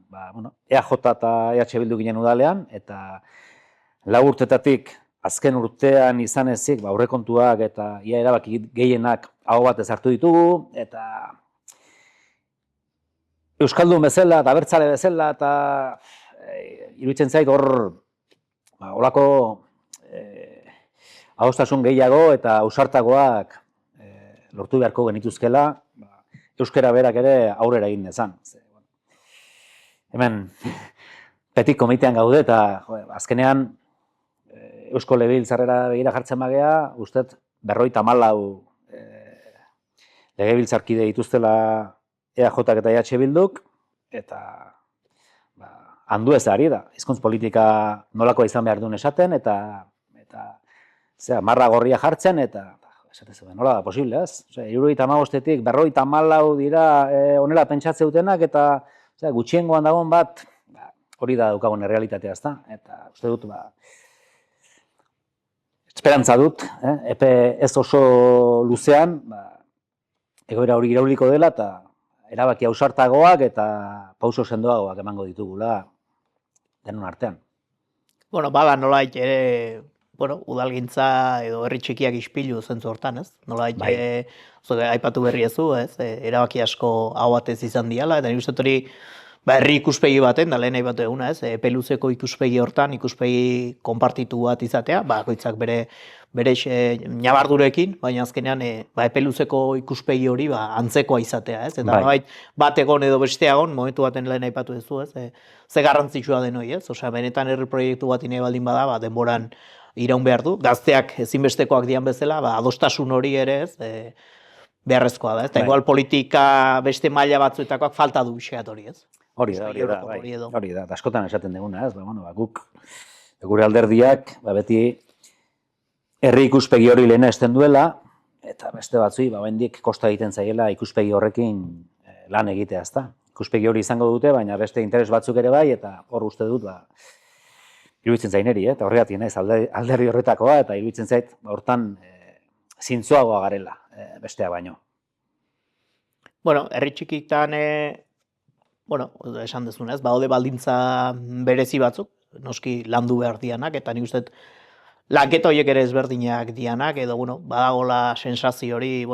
[SPEAKER 2] EAJ eta EH Bildu ginen udalean, eta 4 urtetatik azken urtean izan ezik, aurrekontuak eta ia erabaki gehienak aho batez hartu ditugu, eta Euskaldun bezala eta abertzale bezala, eta iruditzen zait hor holako adostasun gehiago eta ausartagoak lortu beharko genituzkela, euskara berak ere aurrera egin dezan. Hemen petit komitean gaude eta azkenean Eusko Legebiltzarrera begira jartzen bagea, ustet 54 legebiltzarkide dituztela EAJ eta EH Bilduk, eta handu ez ari da. Hizkuntz politika nolakoa izan behar duen esaten, eta marra gorria jartzen, eta esate zuen, nola da posible, ez? 75-etik 54 dira honela pentsatze dutenak, eta gutxiengoan dagoen bat, hori da daukagun errealitatea, ezta? Eta uste dut, esperantza dut, epe ez oso luzean, egoera hori irauliko dela, eta erabaki ausartagoak eta pauso sendoagoak emango ditugula denon artean.
[SPEAKER 1] Bueno, bada nolait ere, udalgintza edo herri txikiak ispilu zentzu hortan, ez? Nolait, aipatu berri ezu, ez? Erabaki asko hau batez izan diala, eta nik uste hori herri ikuspegi baten, da lehen aipatu eguna, ez? Epe luzeko ikuspegi hortan, ikuspegi konpartitu bat izatea, bakoitzak bere ñabardurekin, baina azkenean epe luzeko ikuspegi hori antzekoa izatea, ez? Eta bat egon edo beste egon, momentu baten lehen aipatu duzu, ez? Ze garrantzitsua den hori, ez? Osea, benetan herri proiektu bat nahi baldin bada, denboran iraun behar du. Gazteak ezinbestekoak dian bezala, adostasun hori ere, ez? Beharrezkoa da, ez? Eta igual politika beste maila batzuetakoak falta du bixeat hori, ez?
[SPEAKER 2] Hori da, askotan esaten duguna, ez? Guk, gure alderdiak, beti herri ikuspegi hori lehena esten duela, eta beste batzui, bendik kosta egiten zaiela ikuspegi horrekin lan egitea, ezta? Ikuspegi hori izango dute, baina beste interes batzuk ere bai, eta hor uste dut, iruditzen zaineri, eta horregatik naiz alderdi horretakoa, eta iruditzen zait, hortan zintzoagoa garela, bestea baino.
[SPEAKER 1] Bueno, herri txikitan, esan dezunez, baude baldintza berezi batzuk, noski landu behar dianak, eta nik uste lanketa horiek ere ezberdinak dianak, edo, badagola sensazio hori,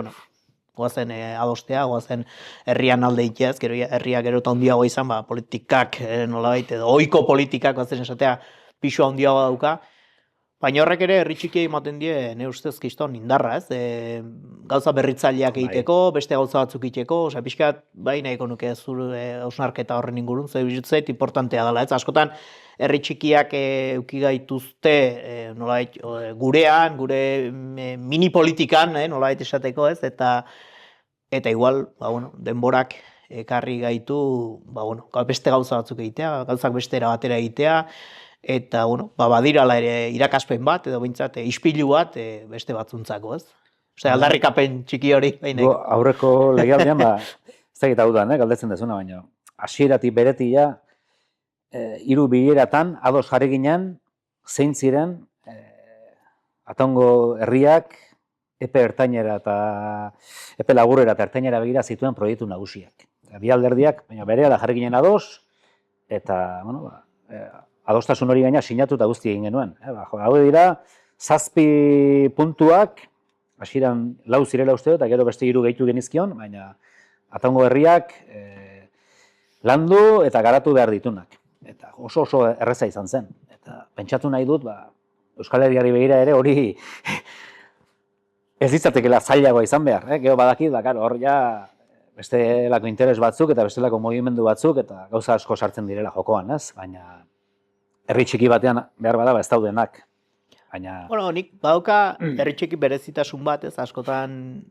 [SPEAKER 1] goazen adostea, goazen herrian alde iteaz, gero herriak gero eta handiagoa izan, politikak, nolabait, edo ohiko politikak, goazen esatea, pisu handiagoa dauka, baina horrek ere herri txikiei ematen die, ne ustez kiston indarra, ez? Gauza berritzaileak egiteko, beste gauza batzuk egiteko, osea, pixkat, nahiko nuke zure hausnarketa horren ingurun, ze bizitzait importantea dela, ez? Askotan, herri txikiak eduki gaituzte, nolait, gurean, gure mini politikan, nolait esateko, ez? Eta igual, denborak ekarri gaitu, beste gauza batzuk egitea, gauzak beste batera egitea, eta, badirala ere irakaspen bat, edo bintzat, ispilu bat beste batzuntzako, ez? Osea, aldarrikapen txiki hori.
[SPEAKER 2] Aurreko legealdian, ez dakit hau da, galdetzen dezuna, baina hasieratik beretia, 3 bileratan ados jarri ginen, zein ziren Ataungo herriak epe ertainera eta epe laburrera eta ertainera begira zituen proiektu nagusiak. Bi alderdiak, baina berehala jarri ginen ados, eta, adostasun hori gaina sinatu eta guzti egin genuen. Hau dira, 7 puntuak, hasieran 4 zirela uste, eta gero beste 3 gehitu genizkion, baina Ataungo herriak landu eta garatu behar ditunak. Eta oso erreza izan zen. Eta pentsatu nahi dut, Euskal Herriari begira ere hori ez ditzatekela zailagoa izan behar, gero badakit, hor ja bestelako interes batzuk eta bestelako mugimendu batzuk eta gauza asko sartzen direla jokoan, ez? Baina herri txiki batean behar bada ez daudenak. Baina
[SPEAKER 1] Bueno, nik badauka herri txiki berezitasun bat, ez, askotan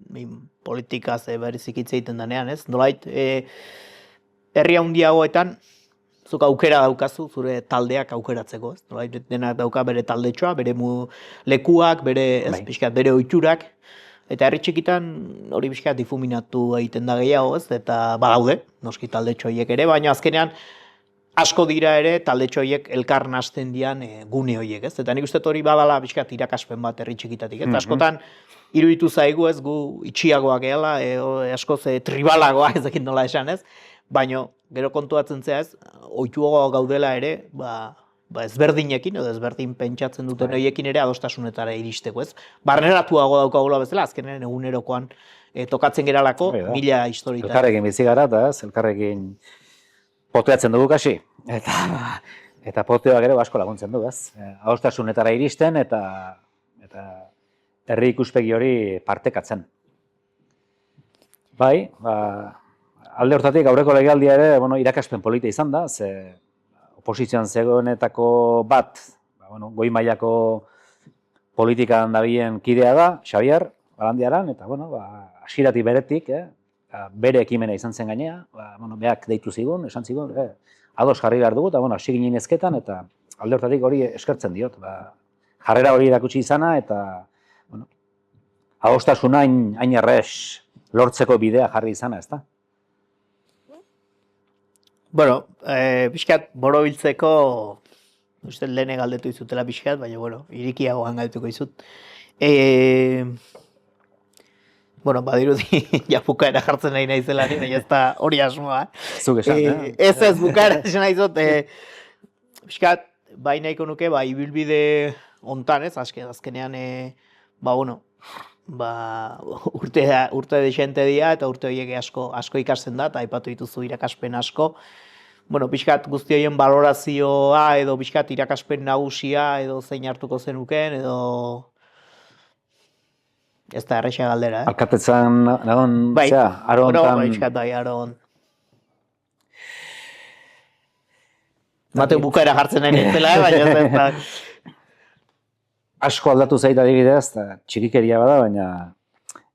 [SPEAKER 1] politikaz berezik hitz egiten denean, ez? Nolait, herri handiagoetan zuk aukera daukazu zure taldeak aukeratzeko, ez? Nolait, denak dauka bere taldetxoa, bere lekuak, bere, ez, pixkat, bere ohiturak, eta herri txikitan hori pixkat difuminatu egiten da gehiago, ez? Eta badaude, noski taldetxo horiek ere, baina azkenean asko dira ere taldetxo horiek elkar nahasten dian gune horiek, ez? Eta nik uste hori badala pixkat irakaspen bat herri txikitatik, ez? Askotan iruditu zaigu, ez, gu itxiagoak gehala, askoz tribalagoa, ez dakit nola esan, ez? Baina gero kontuatzen zea, ez, ohituago gaudela ere, ezberdinekin edo ezberdin pentsatzen duten horiekin ere adostasunetara iristeko, ez? Barneratuago daukagula bezala, azkenean egunerokoan tokatzen geralako mila historietan.
[SPEAKER 2] Elkarrekin bizi gara eta elkarrekin poteatzen dugu kasi. Eta poteoak ere asko laguntzen du, ez? Adostasunetara iristen eta herri ikuspegi hori partekatzen. Bai, alde hortatik aurreko legealdia ere, irakaspen polita izan da, ze oposizioan zegoenetako bat, goi mailako politikan dabilen kidea da, Xabier Barandiaran, eta hasieratik beretik, bere ekimena izan zen gainea, beak deitu zigun, esan zigun, ados jarri behar dugu, eta hasi ginen ezketan, eta alde hortatik hori eskertzen diot, jarrera hori erakutsi izana, eta adostasuna hain errez lortzeko bidea jarri izana, ezta?
[SPEAKER 1] Bueno, pixkat borobiltzeko, uste lehene galdetu izutela pixkat, baina, irikiagoan galdetuko izut. Badirudi, ja bukaera jartzen nahi naizela, baina ez da hori asmoa.
[SPEAKER 2] Zuk esan,
[SPEAKER 1] Ez bukaera esan nahi zut, pixkat, bai nahiko nuke, ibilbide hontan, ez, azkenean, urte desente dira eta urte horiek asko ikasten da, eta aipatu dituzu irakaspen asko. Pixkat guzti horien balorazioa edo pixkat irakaspen nagusia edo zein hartuko zenuken edo... Ez da erresa galdera,
[SPEAKER 2] Alkatetzan nagon, aro hontan...
[SPEAKER 1] Pixkat bai, aro hon. Mate bukaera jartzen nahi nintzela, baina ez da...
[SPEAKER 2] Asko aldatu zait adibidez, txikikeria bada, baina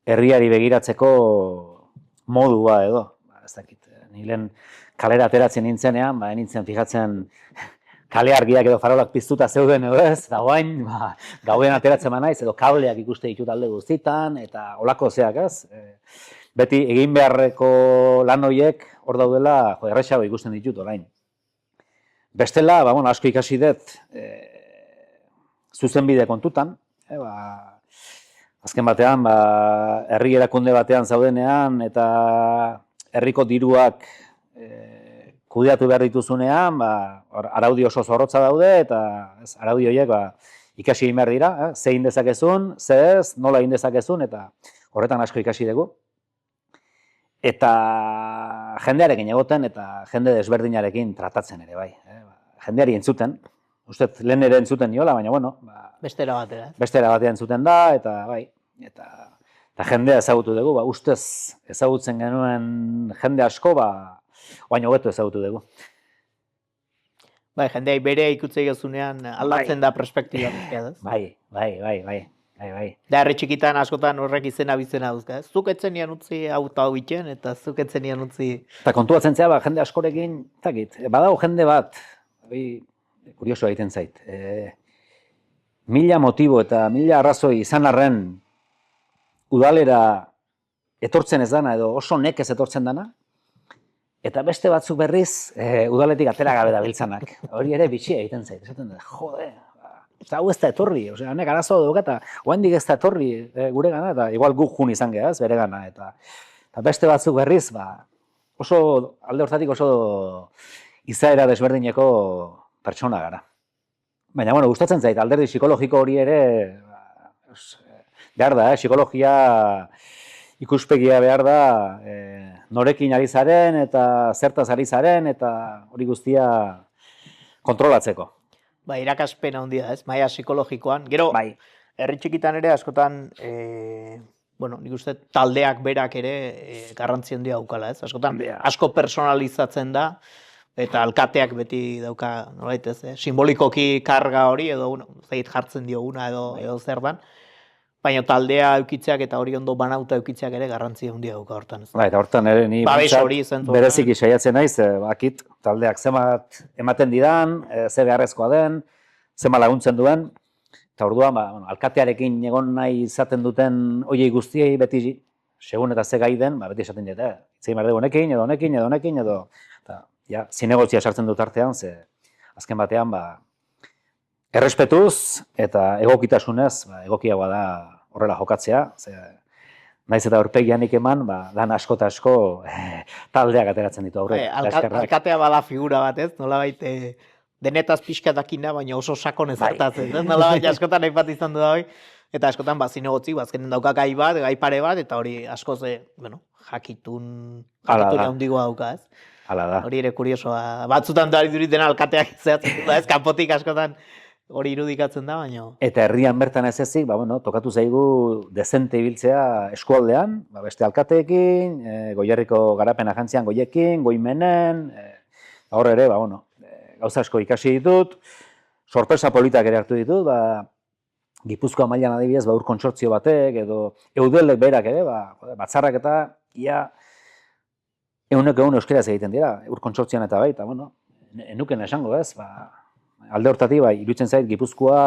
[SPEAKER 2] herriari begiratzeko modua edo. Ez dakit, nilen kalera ateratzen nintzenean, nintzen fijatzen kale argiak edo farolak piztuta zeuden edo ez, eta guain, gauden ateratzen naiz, edo kableak ikuste ditut alde guztitan, eta olako zeak ez. Beti egin beharreko lan horiek hor daudela, erresago ikusten ditut orain. Bestela, asko ikasi dut, zuzenbide kontutan, azken batean, herri erakunde batean zaudenean, eta herriko diruak kudeatu behar dituzunean, araudi oso zorrotza daude, eta araudi horiek ikasi egin behar dira, ze egin dezakezun, ze ez, nola egin dezakezun, eta horretan asko ikasi dugu. Eta jendearekin egoten, eta jende desberdinarekin tratatzen ere, bai. Jendeari entzuten, uste lehen ere entzuten niola, baina,
[SPEAKER 1] Bestera batera.
[SPEAKER 2] Bestera batean entzuten da, eta bai, eta jendea ezagutu dugu, ustez ezagutzen genuen jende asko, baina hobeto ezagutu dugu.
[SPEAKER 1] Bai, jendeai bere ikutzei gozunean aldatzen da perspektiba.
[SPEAKER 2] Bai.
[SPEAKER 1] Da herri txikitan askotan horrek izena bizena duzka, ez? Zuk etzen nian utzi hau eta hau iten, eta zuk etzen nian utzi...
[SPEAKER 2] Eta kontuatzen zea, jende askorekin, badago jende bat, kurioso egiten zait, 1000 motibo eta 1000 arrazoi izan arren udalera etortzen ez dana edo oso nekez etortzen dana, eta beste batzuk berriz udaletik atera gabe dabiltzanak. Hori ere bitxia egiten zait, esaten da, jode, eta hau ez da etorri, honek arazo dugu eta oendik ez da etorri gure gana, eta igual guk jun izan geha, bere gana, eta beste batzuk berriz, oso alde hortatik oso izaera desberdineko pertsona gara. Baina, gustatzen zait, alderdi psikologiko hori ere, behar da, psikologia ikuspegia behar da, norekin ari zaren eta zertaz ari zaren eta hori guztia kontrolatzeko.
[SPEAKER 1] Irakaspen handia, ez? Maila psikologikoan. Gero, herri txikitan ere askotan, bueno, nik uste taldeak berak ere garrantzi handia daukala, ez? Askotan asko personalizatzen da, eta alkateak beti dauka, nolait ez, simbolikoki karga hori, edo, bueno, zeit jartzen dioguna edo zer dan, baina taldea eukitzeak eta hori ondo banauta eukitzeak ere garrantzi handia dauka hortan, ez?
[SPEAKER 2] Eta hortan ere ni
[SPEAKER 1] Babes
[SPEAKER 2] behintzat
[SPEAKER 1] hori zentzu
[SPEAKER 2] bereziki saiatzen naiz, bakit taldeak zemat ematen didan, ze beharrezkoa den, zema laguntzen duen, eta orduan, bueno, alkatearekin egon nahi izaten duten hoiei guztiei beti segun eta ze gai den, beti esaten dut, hitz egin behar dugu honekin, edo, eta, ja, zinegotzia sartzen dut artean, ze azken batean, errespetuz eta egokitasunez, egokiagoa da horrela jokatzea, ze naiz eta aurpegianik eman, lan asko eta asko taldeak ateratzen ditu aurre.
[SPEAKER 1] Alkatea bada figura bat, ez? Nolabait denetaz pixka dakina, baina oso sakon ezartatzen, ez? Nolabait askotan aipat izan du da hori, eta askotan zinegotzi, azkenen dauka gai bat, gai pare bat, eta hori askoz, bueno, jakitun handigoa dauka, ez?
[SPEAKER 2] Hala da.
[SPEAKER 1] Hori ere kuriosoa, batzutan da dena alkateak zehatzen da, ez? Kanpotik askotan hori irudikatzen da, baina...
[SPEAKER 2] Eta herrian bertan ez ezik, bueno, tokatu zaigu dezente ibiltzea eskualdean, beste alkateekin, Goierriko garapen agentzian goiekin, goimenen, hor ere, bueno, gauza asko ikasi ditut, sorpresa politak ere hartu ditut, Gipuzkoa mailan adibidez, ur kontsortzio batek, edo eudelek berak ere, batzarrak eta ia eguneko egun euskeraz egiten dira, ur kontsortzioan eta baita, bueno, enuken esango ez, alde hortatik, iruditzen zait, Gipuzkoa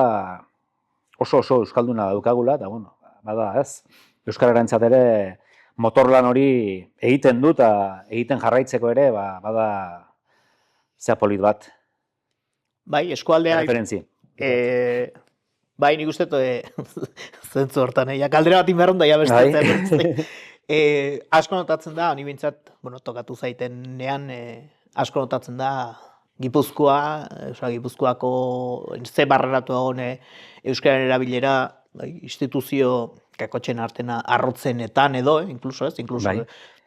[SPEAKER 2] oso euskalduna daukagula, eta, bueno, bada ez, euskararentzat ere motorlan hori egiten du, eta egiten jarraitzeko ere, bada zea polit bat.
[SPEAKER 1] Bai, eskualdea...
[SPEAKER 2] Referentzi.
[SPEAKER 1] Bai, nik uste zentzu hortan, kaldera bat inberron da, beste. Asko notatzen da, honi bintzat, bueno, tokatu zaitenean, asko notatzen da, Gipuzkoako ze barreratu egon euskararen erabilera, instituzio kakotxen artena arrotzenetan edo, inkluso ez,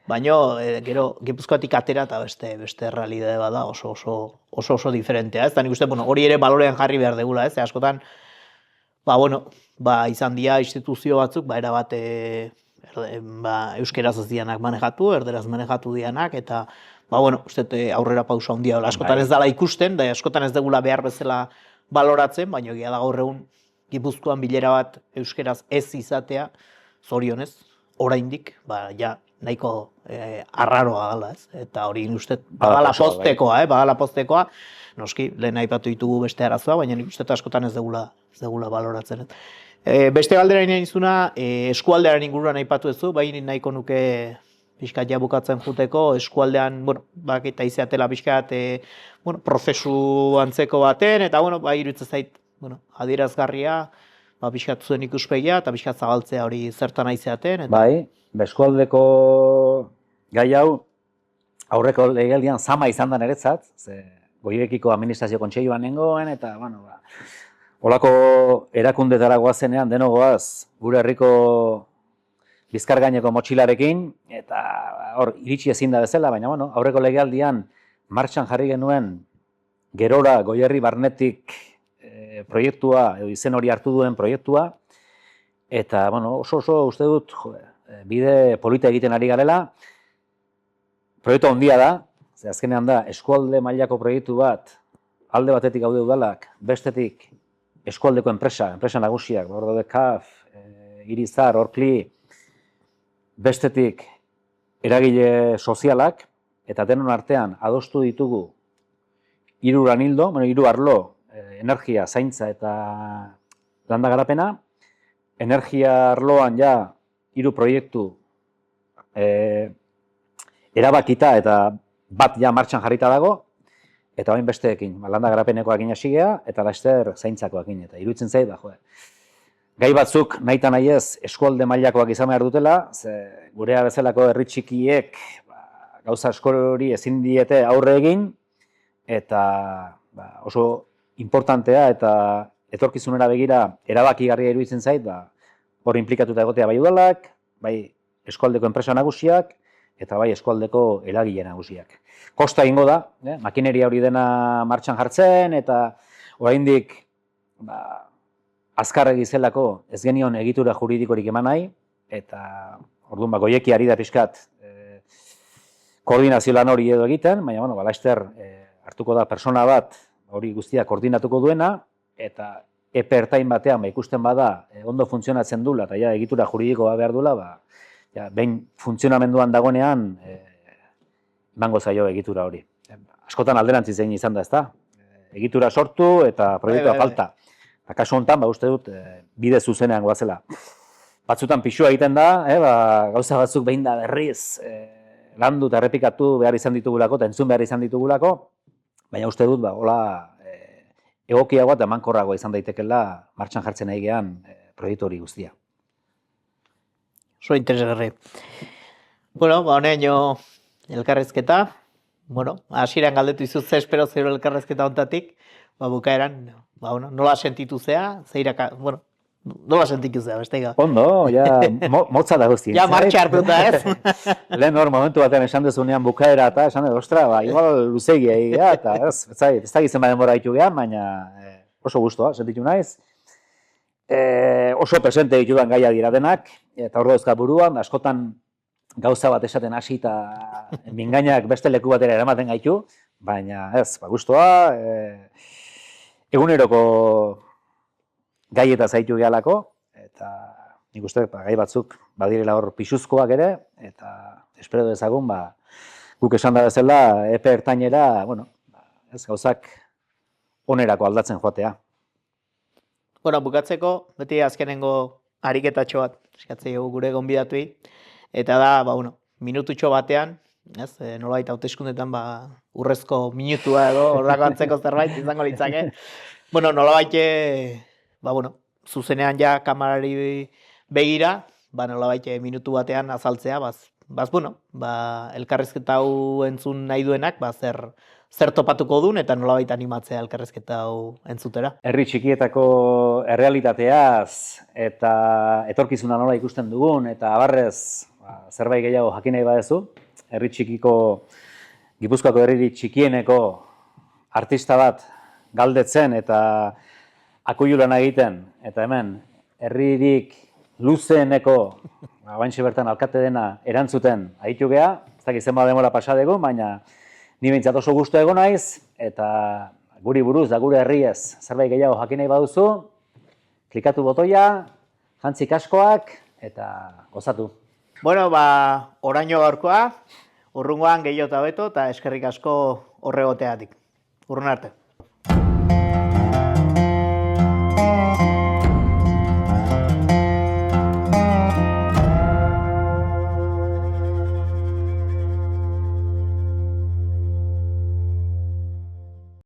[SPEAKER 1] baina gero Gipuzkoatik atera eta beste realidade bada oso diferentea, ez da nik uste, hori ere balorean jarri behar degula, ez, askotan, izan dira instituzio batzuk, erabat euskeraz ez dianak manejatu, erderaz manejatu dianak, eta uste aurrera pausa handia askotan ez dela ikusten, da askotan ez degula behar bezala baloratzen, baina egia da gaur egun Gipuzkoan bilera bat euskeraz ez izatea, zorionez, oraindik, nahiko arraroa dela, ez? Eta hori uste badala postekoa, noski, lehen aipatu ditugu beste arazoa, baina nik uste askotan ez degula baloratzen. Beste galdera inizuna, eskualdearen inguruan aipatu ezu, baina nahiko nuke pixkat bukatzen juteko, eskualdean, eta izaatela pixkat, prozesu antzeko baten, eta, iruditzen zait, adierazgarria, pixkat zuen ikuspegia, eta pixkat zabaltzea hori zertan aizeaten.
[SPEAKER 2] Bai, eskualdeko gai hau, aurreko legealdian zama izan da niretzat, Goibekiko administrazio kontseiluan nengoen, eta, holako erakundetara goazenean denogoaz, gure herriko bizkar gaineko motxilarekin, eta hor iritsi ezin da bezala, baina aurreko legealdian martxan jarri genuen gerora Goierri barnetik proiektua, edo izen hori hartu duen proiektua, eta oso uste dut bide polita egiten ari garela, proiektu handia da, azkenean da eskualde mailako proiektu bat, alde batetik gaude udalak, bestetik eskualdeko enpresa nagusiak, Bordo KAF, Irizar, Orkli, bestetik eragile sozialak, eta denon artean adostu ditugu hiru lanildo, hiru arlo, energia, zaintza eta landa garapena, energia arloan hiru proiektu erabakita eta bat martxan jarrita dago, eta bain besteekin, landa garapenekoakin hasigea, eta laster zaintzakoakin, eta iruditzen zait, gai batzuk nahi eta nahi ez eskualde mailakoak izan behar dutela, gurea bezalako herri txikiek gauza askori ezin diete aurre egin, eta oso importantea eta etorkizunera begira erabakigarria iruditzen zait, hor inplikatuta egotea bai udalak, bai eskualdeko enpresa nagusiak, eta bai eskualdeko eragile nagusiak. Kosta egingo da, makineria hori dena martxan jartzen, eta oraindik azkarregi zelako ez genion egitura juridikorik eman nahi, eta orduan goieki ari da pixkat koordinazio lan hori edo egiten, baina bueno, laster hartuko da persona bat hori guztia koordinatuko duena, eta epe ertain batean ikusten bada ondo funtzionatzen dula, eta ja egitura juridikoa behar dula, behin funtzionamenduan dagoenean emango zaio egitura hori. Askotan alderantziz egin izan da, ezta? Egitura sortu eta proiektua falta. Kasu honetan, uste dut, bide zuzenean goazela. Batzutan pixua egiten da, gauza batzuk behin da berriz, landu eta errepikatu behar izan ditugulako, eta entzun behar izan ditugulako, baina uste dut, hola, egokiagoa eta emankorragoa izan daitekela martxan jartzen nahi gehan proiektu hori guztia.
[SPEAKER 1] Oso interesgarri. Bueno, honeño elkarrezketa, hasieran galdetu izuz ze espero zero elkarrezketa hontatik, bukaeran, nola sentitu zea, nola sentitu zea, beste
[SPEAKER 2] Ondo, ja, motza da guzti.
[SPEAKER 1] Ja, martxa hartuta ez.
[SPEAKER 2] Lehen hor, momentu batean esan dezunean bukaera eta esan dut, ostra, igual luzegia egia, eta ez da gizema denbora ditu gehan, baina oso guztua, sentitu naiz. Oso presente ditudan gaia dira denak, eta hor dauzka buruan, askotan gauza bat esaten hasi eta mingainak beste leku batera eramaten gaitu, baina ez, guztua, eguneroko gaieta zaitu gehalako, eta nik uste gai batzuk badirela hor pixuzkoak ere, eta espero dezagun, guk esan da bezala, epe ertainera, ez gauzak onerako aldatzen joatea.
[SPEAKER 1] Bukatzeko, beti azkenengo ariketatxo bat, eskatzei gure gonbidatuei, eta da, minututxo batean, nolabait hauteskundetan urrezko minutua edo horrako antzeko zerbait izango litzake. Nolabait, zuzenean ja kamerari begira, nolabait minutu batean azaltzea, elkarrezketa hau entzun nahi duenak, zer topatuko duen eta nolabait animatzea elkarrezketa hau entzutera.
[SPEAKER 2] Herri txikietako errealitateaz eta etorkizuna nola ikusten dugun eta abarrez zerbait gehiago jakin nahi badezu, herri txikiko, Gipuzkoako herri txikieneko artista bat galdetzen eta akuilulan egiten, eta hemen herririk luzeeneko, baintxe bertan alkate dena erantzuten aitu geha, ez dakit zenba demora pasa dugu, baina ni behintzat oso gustu egon naiz, eta guri buruz da gure herriez zerbait gehiago jakin nahi baduzu, klikatu botoia, jantzi kaskoak, eta gozatu.
[SPEAKER 1] Oraino gaurkoa, urrungoan gehiago eta beto, eta eskerrik asko horregoteatik. Urrun arte.